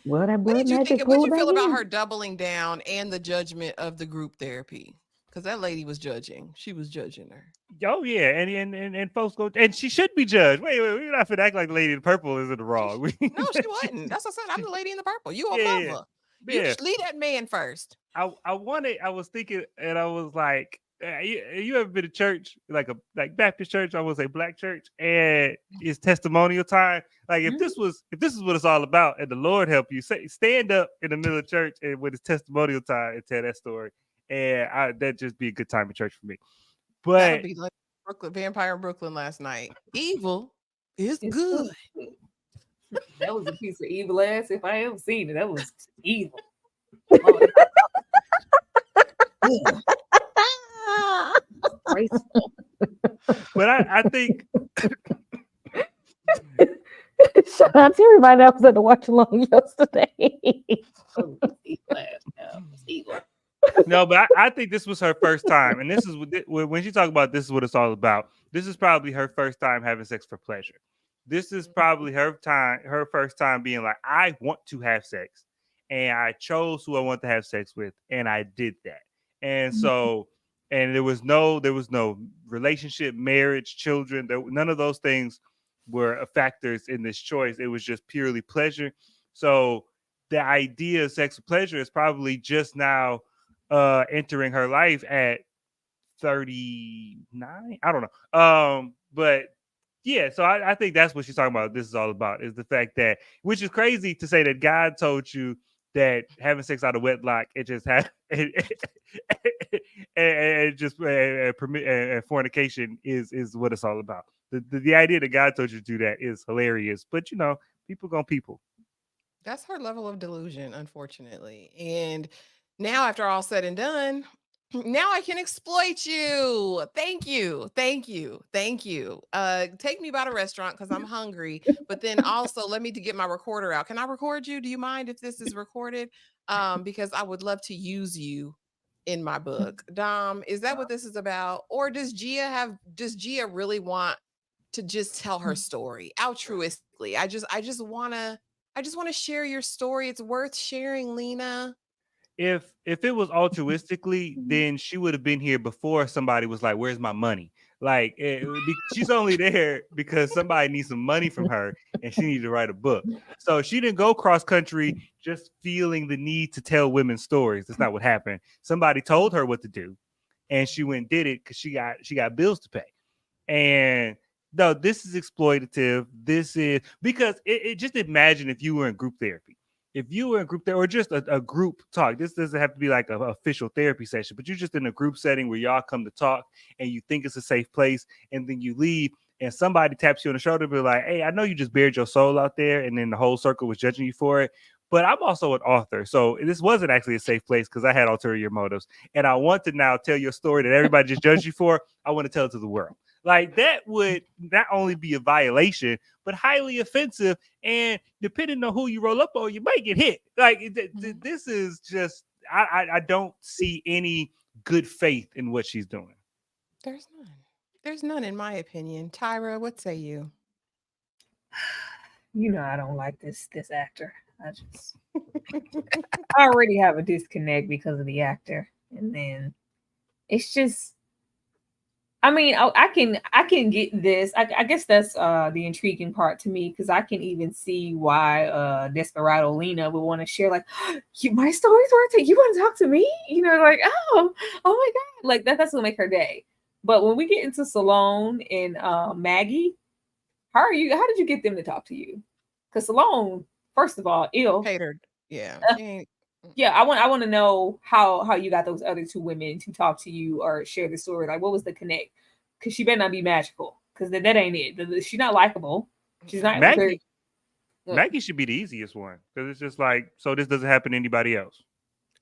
Well, that what did you think? What did you feel about her doubling down and the judgment of the group therapy? Because that lady was judging. She was judging her. Oh yeah, and folks go, and she should be judged. Wait, we're not finna act like the lady in purple is in the wrong. No, she wasn't. That's what I said. I'm the lady in the purple. You a mother. You lead that man first. I was thinking, and I was like, you ever been to church, like Baptist church, I would say black church, and it's testimonial time. Like if this is what it's all about, and the Lord help you, stand up in the middle of church and when it's testimonial time and tell that story, and that just be a good time in church for me. That'll But be like Vampire in Brooklyn last night. Evil is It's good. good. That was a piece of evil ass. If I ever seen it, that was evil. Graceful. But I think Shout out to everybody that was at the watch along yesterday. no, but I think this was her first time, and this is when she talked about this is what it's all about. This is probably her first time having sex for pleasure. This is probably her first time being like, I want to have sex, and I chose who I want to have sex with, and I did that. And so, and there was no relationship, marriage, children. None of those things were factors in this choice. It was just purely pleasure. So the idea of sex with pleasure is probably just now entering her life at 39. I don't know. But yeah, so I think that's what she's talking about. This is all about is the fact that, which is crazy to say that God told you that having sex out of wedlock, it just had and fornication is what it's all about. The idea that God told you to do that is hilarious, but people gonna people. That's her level of delusion, unfortunately. And now, after all said and done, now I can exploit you. Thank you. Thank you. Thank you. Take me by the restaurant because I'm hungry. But then also let me to get my recorder out. Can I record you? Do you mind if this is recorded? Because I would love to use you in my book. Dom, is that what this is about? Or does Gia really want to just tell her story altruistically? I just wanna share your story. It's worth sharing, Lena. If it was altruistically, then she would have been here before somebody was like, "Where's my money?" Like she's only there because somebody needs some money from her, and she needed to write a book. So she didn't go cross country just feeling the need to tell women's stories. That's not what happened. Somebody told her what to do, and she went and did it because she got bills to pay. And no, this is exploitative. This is because it just imagine if you were in group therapy. If you were in group there or just a group talk, this doesn't have to be like an official therapy session, but you're just in a group setting where y'all come to talk and you think it's a safe place, and then you leave and somebody taps you on the shoulder and be like, "Hey, I know you just bared your soul out there," and then the whole circle was judging you for it. But I'm also an author, so this wasn't actually a safe place because I had ulterior motives, and I want to now tell your story that everybody just judged you for. I want to tell it to the world. Like that would not only be a violation, but highly offensive. And depending on who you roll up on, you might get hit. Like this is just, I don't see any good faith in what she's doing. There's none. There's none, in my opinion. Tyra, what say you? I don't like this actor. I already have a disconnect because of the actor, and then it's just. I mean, I can get this. I guess that's the intriguing part to me because I can even see why Desperado Lena would want to share like my story's worth it. You want to talk to me? Like oh my god, like that's gonna make her day. But when we get into Salone and Maggie, how did you get them to talk to you? Because Salone, first of all, ill catered. Yeah. Yeah, I want to know how you got those other two women to talk to you or share the story. Like, what was the connect? Because she better not be magical. Because that ain't it. She's not likable. She's not. Maggie should be the easiest one because it's just like, so this doesn't happen to anybody else.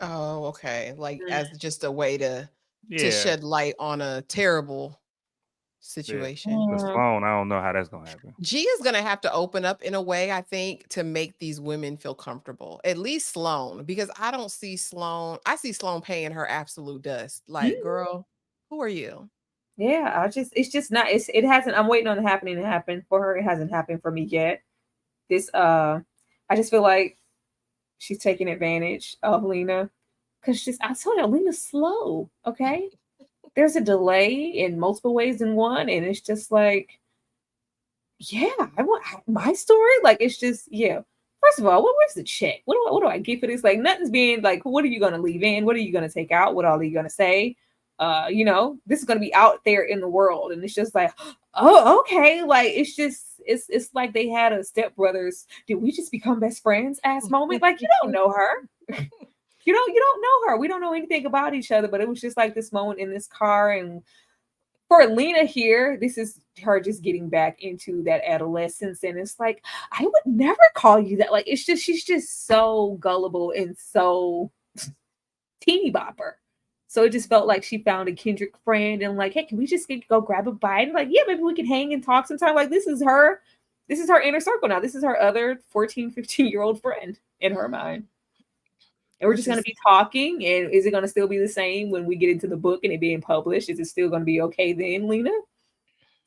Oh, okay. Like as just a way to shed light on a terrible situation. The Sloan, I don't know how that's gonna happen. Gia's gonna have to open up in a way, I think, to make these women feel comfortable. At least Sloan, because I don't see Sloan. I see Sloan paying her absolute dust. Like, girl, who are you? Yeah, it's just not. It hasn't. I'm waiting on the happening to happen for her. It hasn't happened for me yet. I just feel like she's taking advantage of Lena because I told you Lena's slow. Okay. There's a delay in multiple ways in one, and it's just like, yeah, I want my story. Like, it's just, yeah. First of all, where's the check? What do I get for this? Like, nothing's being like, what are you gonna leave in? What are you gonna take out? What all are you gonna say? this is going to be out there in the world. And it's just like, oh, okay. Like, it's like they had a stepbrothers. Did we just become best friends ass moment? Like, you don't know her. You don't know her. We don't know anything about each other, but it was just like this moment in this car. And for Lena here, this is her just getting back into that adolescence. And it's like, I would never call you that. Like, it's just, she's just so gullible and so teeny bopper. So it just felt like she found a kindred friend and like, hey, can we just go grab a bite? And like, yeah, maybe we can hang and talk sometime. Like, this is her inner circle now. This is her other 14, 15-year-old friend in her mind. And we're just going to be talking. And is it going to still be the same when we get into the book and it being published? Is it still going to be okay then, Lena?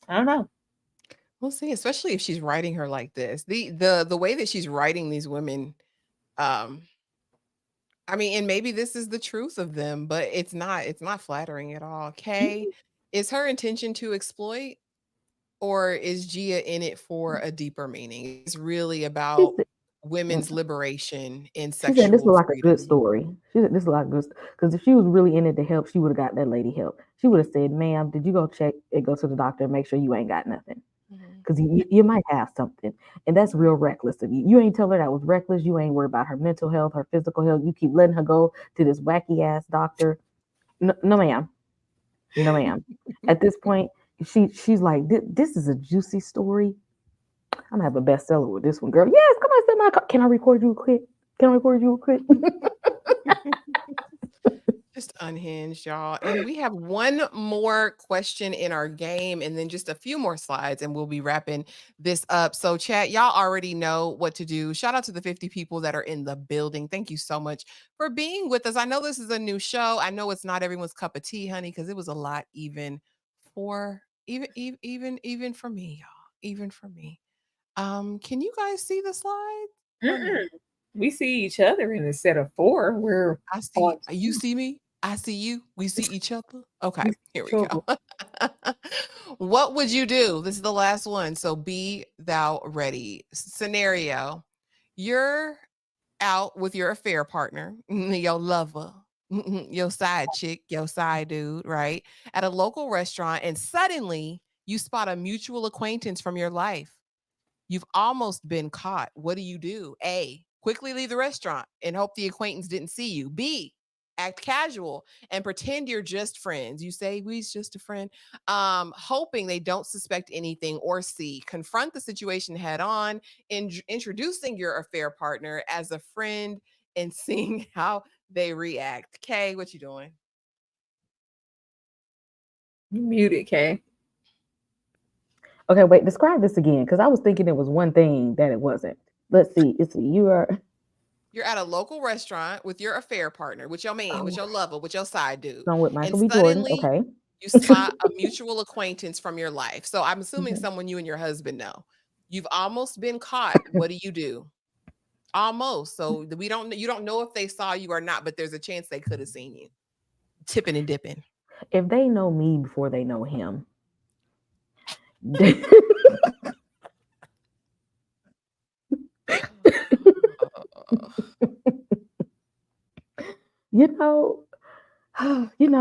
I don't know. We'll see, especially if she's writing her like this. The way that she's writing these women, I mean, and maybe this is the truth of them, but it's not flattering at all. Kay, is her intention to exploit, or is Gia in it for a deeper meaning? It's really about women's liberation and She said this sexual was like a good freedom. story. She said this is like good because if she was really in it to help, she would have got that lady help. She would have said, "Ma'am, did you go check and go to the doctor and make sure you ain't got nothing? Because you might have something, and that's real reckless of you. You ain't tell her that was reckless. You ain't worried about her mental health, her physical health. You keep letting her go to this wacky ass doctor. No, no ma'am, no ma'am. At this point, she's like, this is a juicy story. I'm gonna have a bestseller with this one, girl. Yes, come on, sit my car. Can I record you quick? Can I record you quick? Just unhinged, y'all. And we have one more question in our game and then just a few more slides and we'll be wrapping this up. So chat, y'all already know what to do. Shout out to the 50 people that are in the building. Thank you so much for being with us. I know this is a new show. I know it's not everyone's cup of tea, honey, because it was a lot even for even for me, y'all. Even for me. Can you guys see the slide? We see each other in a set of 4. We're I see you see me. I see you. We see each other. Okay, here we go. What would you do? This is the last one. So be thou ready. Scenario. You're out with your affair partner, your lover, your side chick, your side dude, right? At a local restaurant, and suddenly you spot a mutual acquaintance from your life. You've almost been caught. What do you do? A, quickly leave the restaurant and hope the acquaintance didn't see you. B, act casual and pretend you're just friends. You say, we's just a friend, hoping they don't suspect anything. Or C, confront the situation head on, introducing your affair partner as a friend and seeing how they react. Kay, what you doing? You muted, Kay. Okay, wait, describe this again because I was thinking it was one thing that it wasn't. Let's see. You're at a local restaurant with your affair partner, with your man, with your lover, with your side dude. with And Michael B. Jordan. suddenly Okay. you spot a mutual acquaintance from your life. So I'm assuming someone you and your husband know. You've almost been caught. What do? Almost. So you don't know if they saw you or not, but there's a chance they could have seen you. Tipping and dipping. If they know me before they know him.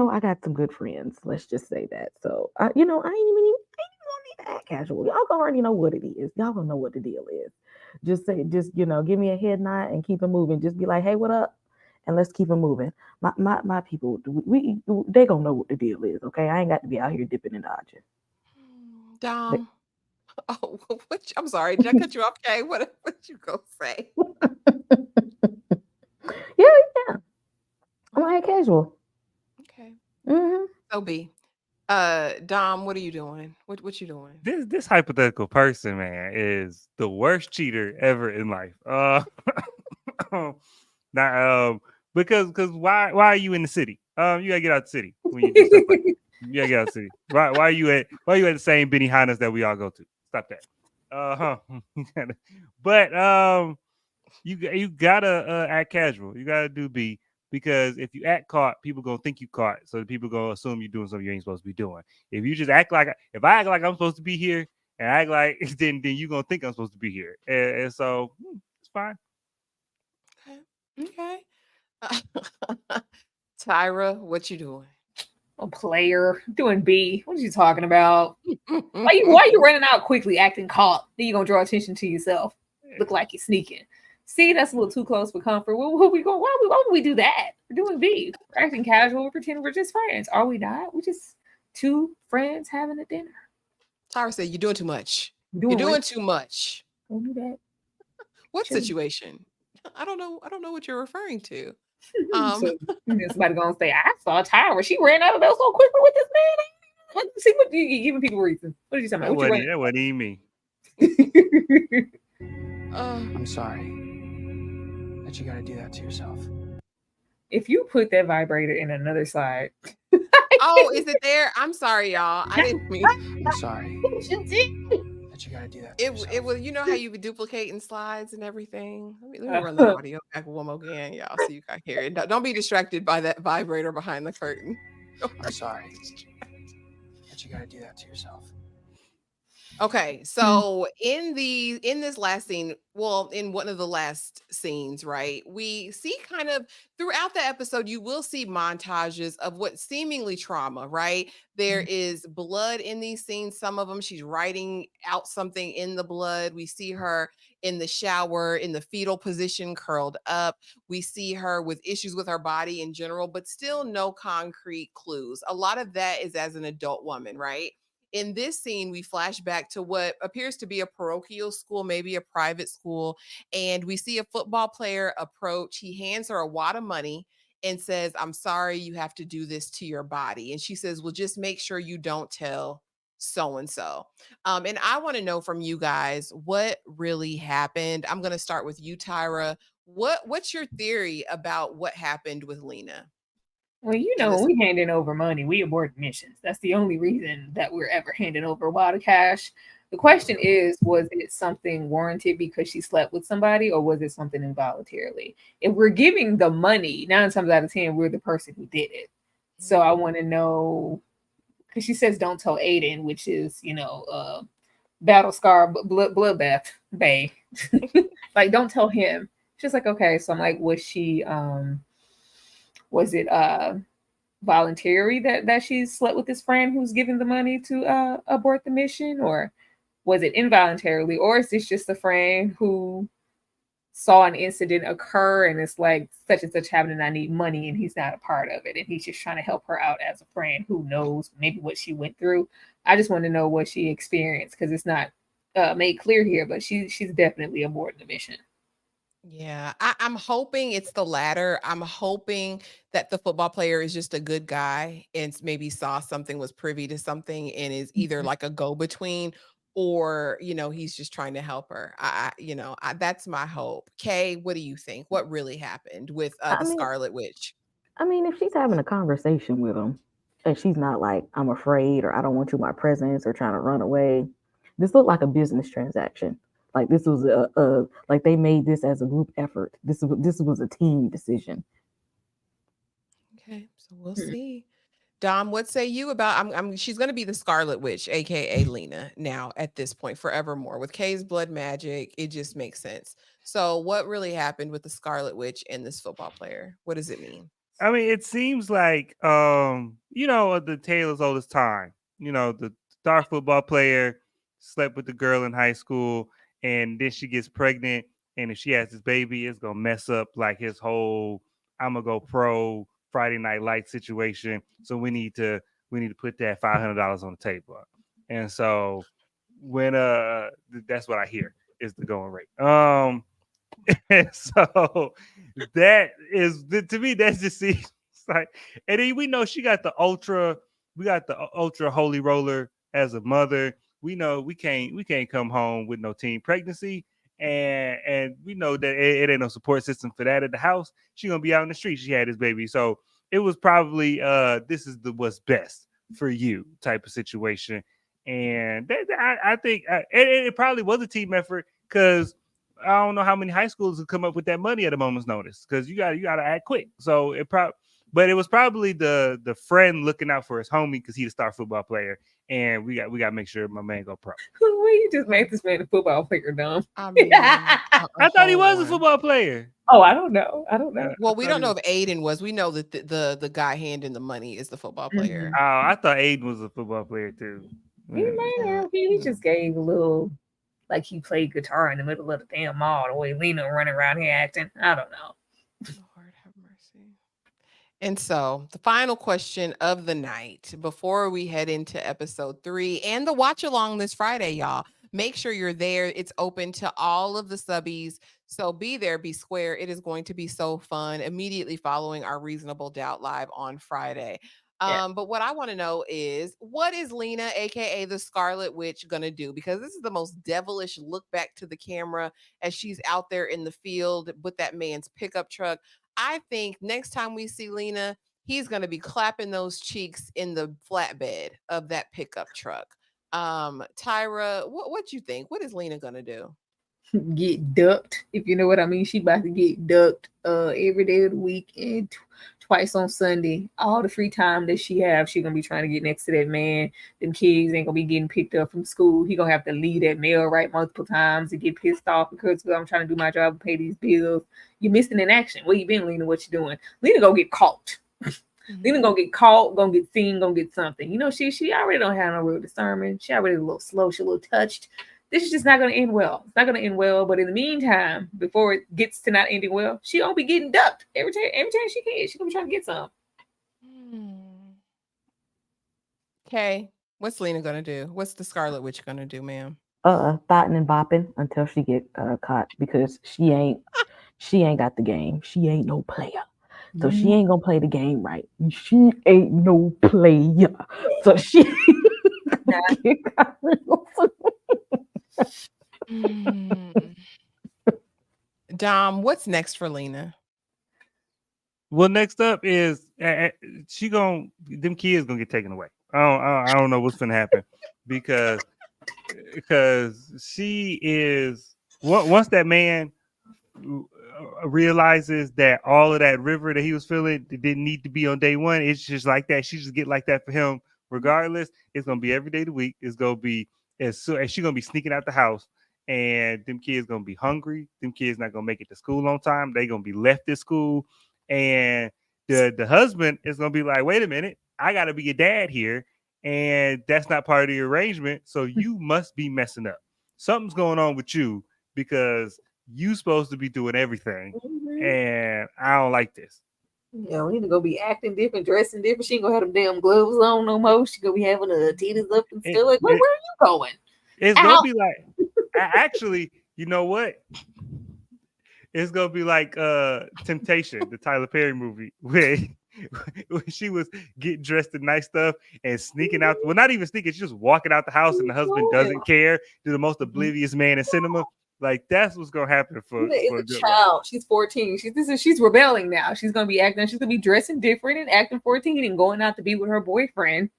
I got some good friends. Let's just say that. So, I ain't even gonna need to act casual. Y'all gonna already know what it is. Y'all gonna know what the deal is. Just give me a head nod and keep it moving. Just be like, hey, what up? And let's keep it moving. My people, they gonna know what the deal is. Okay, I ain't got to be out here dipping and dodging. Dom. Oh, I'm sorry. Did I cut you off, Kay? What you go say? Yeah. I'm like casual. Okay. Mm-hmm. So B. Dom, what are you doing? What you doing? This hypothetical person, man, is the worst cheater ever in life. Because why are you in the city? You gotta get out the city when you do stuff like that. You gotta get out the city. Why are you at the same Benihana's that we all go to? Stop that. But you gotta act casual. You gotta do B, because if you act caught, people gonna think you caught. So people gonna assume you're doing something you ain't supposed to be doing. If you just act like if I act like I'm supposed to be here and act like then you gonna think I'm supposed to be here. And so it's fine. Okay. Tyra, what you doing? A player doing B. What are you talking about? Why you running out quickly, acting caught? Then you gonna draw attention to yourself. Look like you're sneaking. See, that's a little too close for comfort. Where we going? Why would we do that? We're doing B. We're acting casual. We're pretending we're just friends. Are we not? We're just two friends having a dinner. Tyra said, "You're doing too much. You're You're doing too much." Don't do that. What situation? I don't know. I don't know what you're referring to. So somebody gonna say, "I saw Tyra. She ran out of there so quickly with this man." See what you giving people reasons? What are you talking about? That wasn't even me. I'm sorry that you got to do that to yourself. If you put that vibrator in another slide. Oh, is it there? I'm sorry, y'all. I didn't mean. I'm sorry that you got to do that to yourself. It was, you know how you would duplicate in slides and everything. Let me run the audio back one more again, y'all, so you can hear it. Don't be distracted by that vibrator behind the curtain. I'm sorry that you got to do that to yourself. Okay, so in this last scene, well, in one of the last scenes, right, we see kind of throughout the episode, you will see montages of what seemingly trauma, right? There is blood in these scenes. Some of them, she's writing out something in the blood. We see her in the shower in the fetal position, curled up. We see her with issues with her body in general, but still no concrete clues. A lot of that is as an adult woman, right? In this scene, we flash back to what appears to be a parochial school, maybe a private school, and we see a football player approach. He hands her a wad of money and says, "I'm sorry you have to do this to your body." And she says, "Well, just make sure you don't tell so-and-so." And I want to know from you guys what really happened. I'm going to start with you, Tyra. What's your theory about what happened with Lena? Well, when we handing over money, we abort missions. That's the only reason that we're ever handing over a wad of cash. The question is, was it something warranted because she slept with somebody, or was it something involuntarily? If we're giving the money, 9 times out of 10, we're the person who did it. So I want to know, because she says, "Don't tell Aiden," which is, battle scar, bloodbath, bae. Like, don't tell him. She's like, okay. So I'm like, was it voluntary that she slept with this friend who's giving the money to abort the mission, or was it involuntarily, or is this just a friend who saw an incident occur and it's like such and such happening, I need money, and he's not a part of it and he's just trying to help her out as a friend who knows maybe what she went through? I just want to know what she experienced, because it's not made clear here, but she's definitely aborting the mission. Yeah, I'm hoping it's the latter. I'm hoping that the football player is just a good guy and maybe saw something, was privy to something, and is either like a go-between, or he's just trying to help her. That's my hope. Kay, what do you think? What really happened with the Scarlet Witch? I mean, if she's having a conversation with him and she's not like, "I'm afraid," or "I don't want you in my presence," or trying to run away, this looked like a business transaction. Like this was like they made this as a group effort. This was a team decision. Okay, so we'll see. Dom, what say you about? She's going to be the Scarlet Witch, aka Lena. Now at this point, forevermore, with Kay's blood magic, it just makes sense. So, what really happened with the Scarlet Witch and this football player? What does it mean? I mean, it seems like the tale as old as time. The star football player slept with the girl in high school, and then she gets pregnant, and if she has this baby, it's gonna mess up like his whole "I'm gonna go pro" Friday Night Lights situation. So we need to put that $500 on the table. And so when that's what I hear is the going rate. And so that is, to me, that's just seems like, and then we know she got the ultra holy roller as a mother. We know we can't come home with no teen pregnancy, and we know that it ain't no support system for that at the house. She gonna be out in the street. She had this baby, so it was probably this is what's best for you type of situation. And I think it probably was a team effort, because I don't know how many high schools would come up with that money at a moment's notice, because you got to act quick. So But it was probably the friend looking out for his homie because he's a star football player, and we got to make sure my man go pro. Well, you just made this man a football player, dumb. I mean, I thought he was a football player. Oh, I don't know. Well, we don't know if Aiden was. We know that the guy handing the money is the football player. Oh, I thought Aiden was a football player too. He just gave a little, like he played guitar in the middle of the damn mall. The way Lena running around here acting, I don't know. Lord have mercy. And so the final question of the night before we head into episode 3 and the watch along this Friday, y'all. Make sure you're there. It's open to all of the subbies. So be there, be square. It is going to be so fun immediately following our Reasonable Doubt Live on Friday. But what I want to know is, what is Lena, aka the Scarlet Witch, gonna do? Because this is the most devilish look back to the camera as she's out there in the field with that man's pickup truck. I think next time we see Lena, he's gonna be clapping those cheeks in the flatbed of that pickup truck. Tyra, what you think? What is Lena gonna do? Get ducked, if you know what I mean. She about to get ducked every day of the week and twice on Sunday. All the free time that she have, she gonna be trying to get next to that man. Them kids ain't gonna be getting picked up from school. He gonna have to leave that mail right multiple times and get pissed off because I'm trying to do my job and pay these bills. You're missing in action. Where you been, Lena? What you doing? Lena gonna get caught. Lena gonna get caught, gonna get seen, gonna get something. You know, she already don't have no real discernment. She already a little slow, she a little touched. This is just not gonna end well. It's not gonna end well. But in the meantime, before it gets to not ending well, she gonna be getting ducked every time she can. She gonna be trying to get some. Okay, what's Lena gonna do? What's the Scarlet Witch gonna do, ma'am? Thotting and bopping until she get caught, because she ain't got the game. She ain't no player. So she ain't gonna play the game right. She ain't no player. So she Dom, what's next for Lena? Well, next up is them kids gonna get taken away. I don't know what's gonna happen because she is once that man realizes that all of that river that he was feeling didn't need to be on day one. It's just like that. She just get like that for him regardless. It's gonna be every day of the week. It's gonna be as she's gonna be sneaking out the house, and them kids gonna be hungry. Them kids not gonna make it to school on time. They gonna be left at school, and the husband is gonna be like, wait a minute, I gotta be a dad here, and that's not part of the arrangement. So you must be messing up. Something's going on with you because you supposed to be doing everything, and I don't like this. Yeah, we need to go be acting different, dressing different. She ain't gonna have them damn gloves on no more. She gonna be having her titties up and still like, where are you going? It's gonna be like, actually, you know what? It's gonna be like Temptation, the Tyler Perry movie, where she was getting dressed in nice stuff and sneaking out. Well, not even sneaking, she's just walking out the house, and the husband doesn't care. Do the most oblivious man in cinema. Like, that's what's gonna happen for a child. She's 14. She's rebelling now. She's gonna be acting. She's gonna be dressing different and acting 14 and going out to be with her boyfriend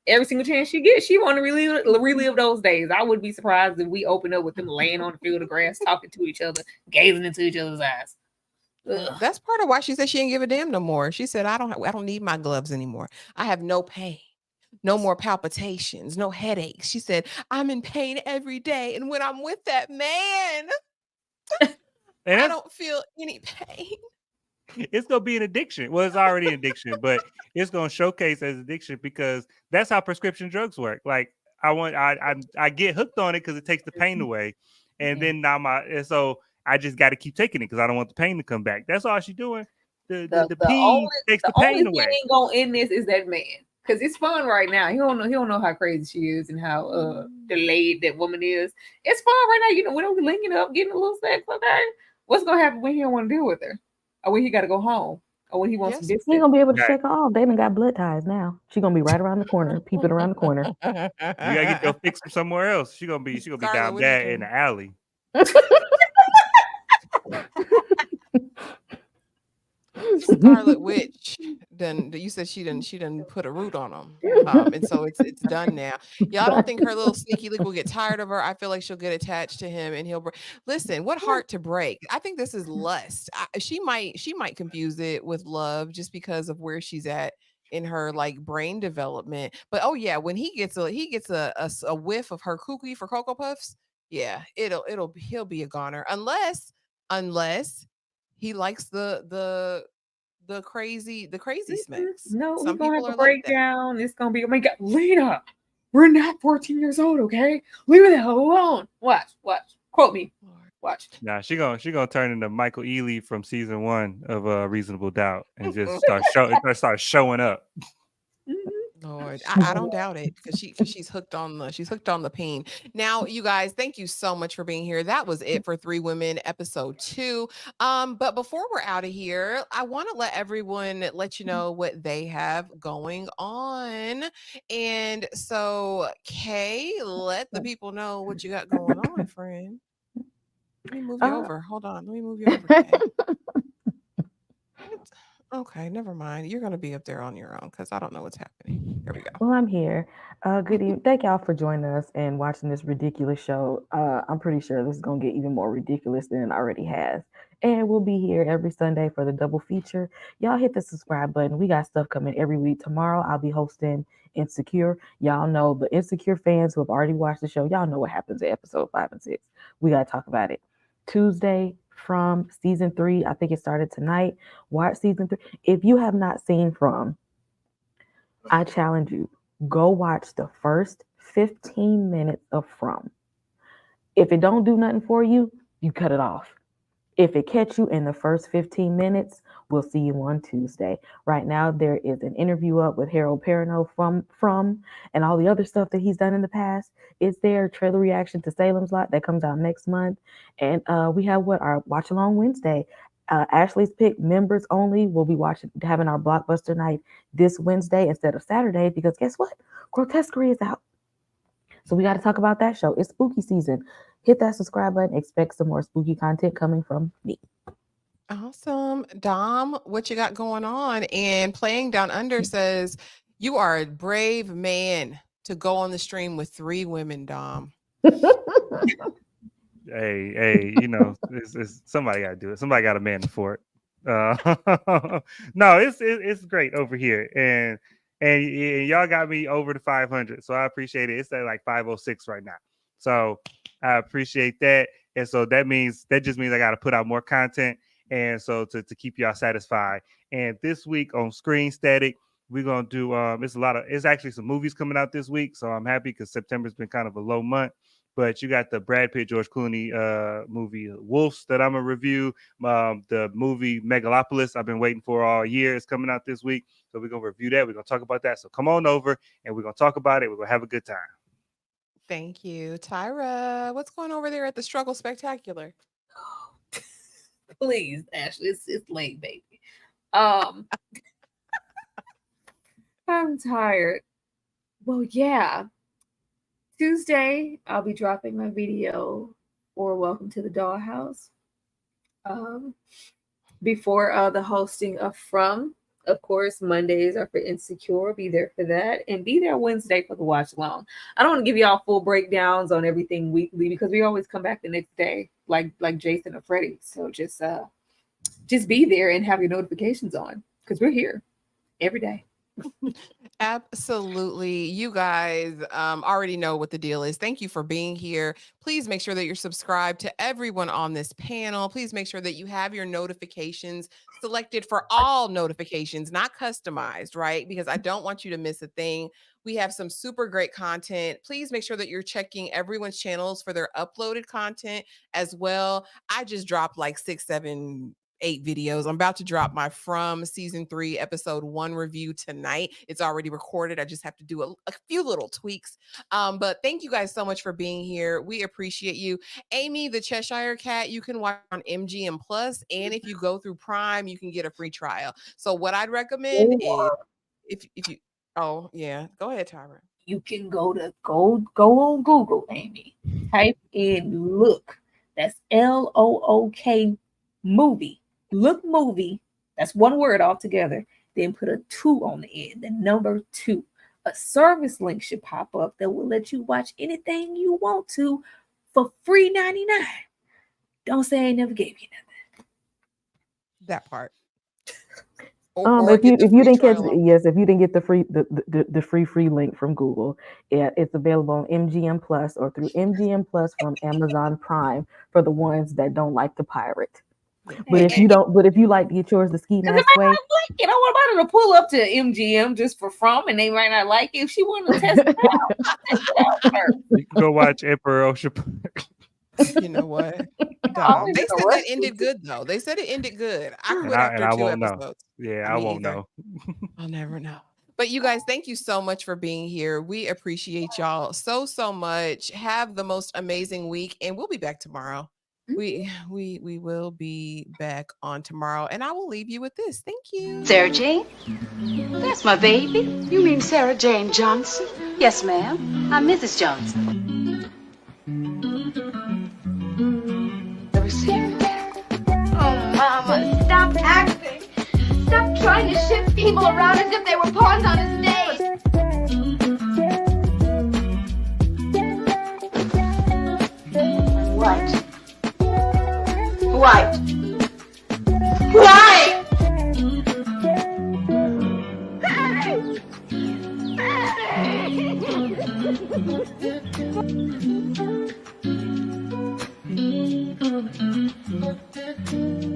every single chance she gets. She want to relive those days. I wouldn't be surprised if we open up with them laying on the field of grass, talking to each other, gazing into each other's eyes. Ugh. That's part of why she said she didn't give a damn no more. She said, I don't need my gloves anymore. I have no pain. No more palpitations, no headaches. She said, I'm in pain every day. And when I'm with that man, I don't feel any pain. It's going to be an addiction. Well, it's already an addiction, but it's going to showcase as addiction because that's how prescription drugs work. Like, I get hooked on it because it takes the pain away. And then so I just got to keep taking it because I don't want the pain to come back. That's all she's doing. The pee takes the pain away. The only thing ain't going to end this is that man. Because it's fun right now. He don't know how crazy she is and how delayed that woman is. It's fun right now. You know, when we're linking up, getting a little sex, okay? What's gonna happen when he don't want to deal with her? Or when he gotta go home? Or when he wants to distance? He gonna be able to shake her off. They done got blood ties now. She gonna be right around the corner, peeping around the corner. You gotta get your fix from somewhere else. She gonna be down there in the alley. Scarlet Witch done. You said she didn't put a root on him, and so it's done now. Yeah, I don't think her little sneaky link will get tired of her. I feel like she'll get attached to him, and he'll listen. What heart to break? I think this is lust. She might confuse it with love just because of where she's at in her like brain development. But oh yeah, when he gets a whiff of her cookie for Cocoa Puffs, yeah, he'll be a goner unless he likes the crazy smacks. No, we're Some gonna have people a are like that. breakdown. It's gonna be, oh my God, Lena, we're not 14 years old, okay? Leave her the hell alone. Watch. Quote me. Watch. Nah, she gonna turn into Michael Ealy from season 1 of Reasonable Doubt and just start showing up. Lord, I don't doubt it because she's hooked on the pain. Now, you guys, thank you so much for being here. That was it for 3 Women episode 2. But before we're out of here, I want to let you know what they have going on. And so, Kay, let the people know what you got going on, friend. Let me move you over. Hold on. Let me move you over, Kay. Okay, never mind. You're going to be up there on your own because I don't know what's happening. There we go. Well, I'm here. Good evening. Thank y'all for joining us and watching this ridiculous show. I'm pretty sure this is going to get even more ridiculous than it already has. And we'll be here every Sunday for the double feature. Y'all hit the subscribe button. We got stuff coming every week. Tomorrow, I'll be hosting Insecure. Y'all know the Insecure fans who have already watched the show. Y'all know what happens at episode 5 and 6. We got to talk about it. Tuesday, From season 3, I think it started tonight. Watch season 3. If you have not seen From, I challenge you, go watch the first 15 minutes of From. If it don't do nothing for you, you cut it off. If it catch you in the first 15 minutes, we'll see you on Tuesday. Right now, there is an interview up with Harold Perrineau from and all the other stuff that he's done in the past. It's their trailer reaction to Salem's Lot that comes out next month. And we have our Watch Along Wednesday. Ashley's Pick members only will be having our blockbuster night this Wednesday instead of Saturday because guess what? Grotesquerie is out. So we got to talk about that show. It's spooky season. Hit that subscribe button. Expect some more spooky content coming from me. Awesome. Dom, what you got going on? And Playing Down Under says, you are a brave man to go on the stream with 3 women, Dom. Hey, it's somebody got to do it. Somebody got to man the fort. No, it's great over here, and y'all got me over the 500, so I appreciate it. It's at like 506 right now, so I appreciate that. And so that just means I got to put out more content, and so to keep y'all satisfied. And this week on Screen Static, we're gonna do it's actually some movies coming out this week, so I'm happy because September's been kind of a low month. But you got the Brad Pitt, George Clooney movie Wolves that I'm going to review. The movie Megalopolis I've been waiting for all year. It's coming out this week. So we're going to review that. We're going to talk about that. So come on over and we're going to talk about it. We're going to have a good time. Thank you. Tyra, what's going over there at the Struggle Spectacular? Please, Ashley, it's late, baby. I'm tired. Well, yeah. Tuesday, I'll be dropping my video for Welcome to the Dollhouse. Before the hosting of From, of course, Mondays are for Insecure. Be there for that. And be there Wednesday for the watch along. I don't want to give y'all full breakdowns on everything weekly because we always come back the next day, like Jason or Freddie. So just be there and have your notifications on because we're here every day. Absolutely. You guys already know what the deal is. Thank you for being here. Please make sure that you're subscribed to everyone on this panel. Please make sure that you have your notifications selected for all notifications, not customized, right? Because I don't want you to miss a thing. We have some super great content. Please make sure that you're checking everyone's channels for their uploaded content as well. I just dropped like 6, 7, 8 videos. I'm about to drop my From season 3 episode 1 review tonight. It's already recorded. I just have to do a few little tweaks. But thank you guys so much for being here. We appreciate you. Amy, the Cheshire Cat, you can watch on MGM Plus, and if you go through Prime, you can get a free trial. So what I'd recommend is if you go ahead, Tyra. You can go on Google, Amy. Type in Look. That's LOOK movie. Look movie. That's one word altogether. then put a 2 on the end, the number 2. A service link should pop up that will let you watch anything you want to for free 99. Don't say I ain't never gave you nothing. That part. If you didn't catch if you didn't get the free link from Google, it's available on MGM Plus or through MGM Plus from Amazon Prime for the ones that don't like to pirate. But if you like to get yours the ski mask way, I want about her to pull up to MGM just for fun, and they might not like it. If she wanted to test it out, test it out first. You can go watch Emperor Ocean Park. You know what? Dog, they said that ended good though. They said it ended good. I quit after 2 episodes. Yeah, I won't know. I'll never know. But you guys, thank you so much for being here. We appreciate y'all so much. Have the most amazing week, and we'll be back tomorrow. We will be back on tomorrow, and I will leave you with this. Thank you. Sarah Jane? That's my baby. You mean Sarah Jane Johnson? Yes, ma'am. I'm Mrs. Johnson. Oh, Mama, stop acting. Stop trying to shift people around as if they were pawns on a stage. White. White. White!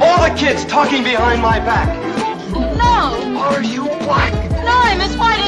All the kids talking behind my back. No! Are you black? No, I'm as white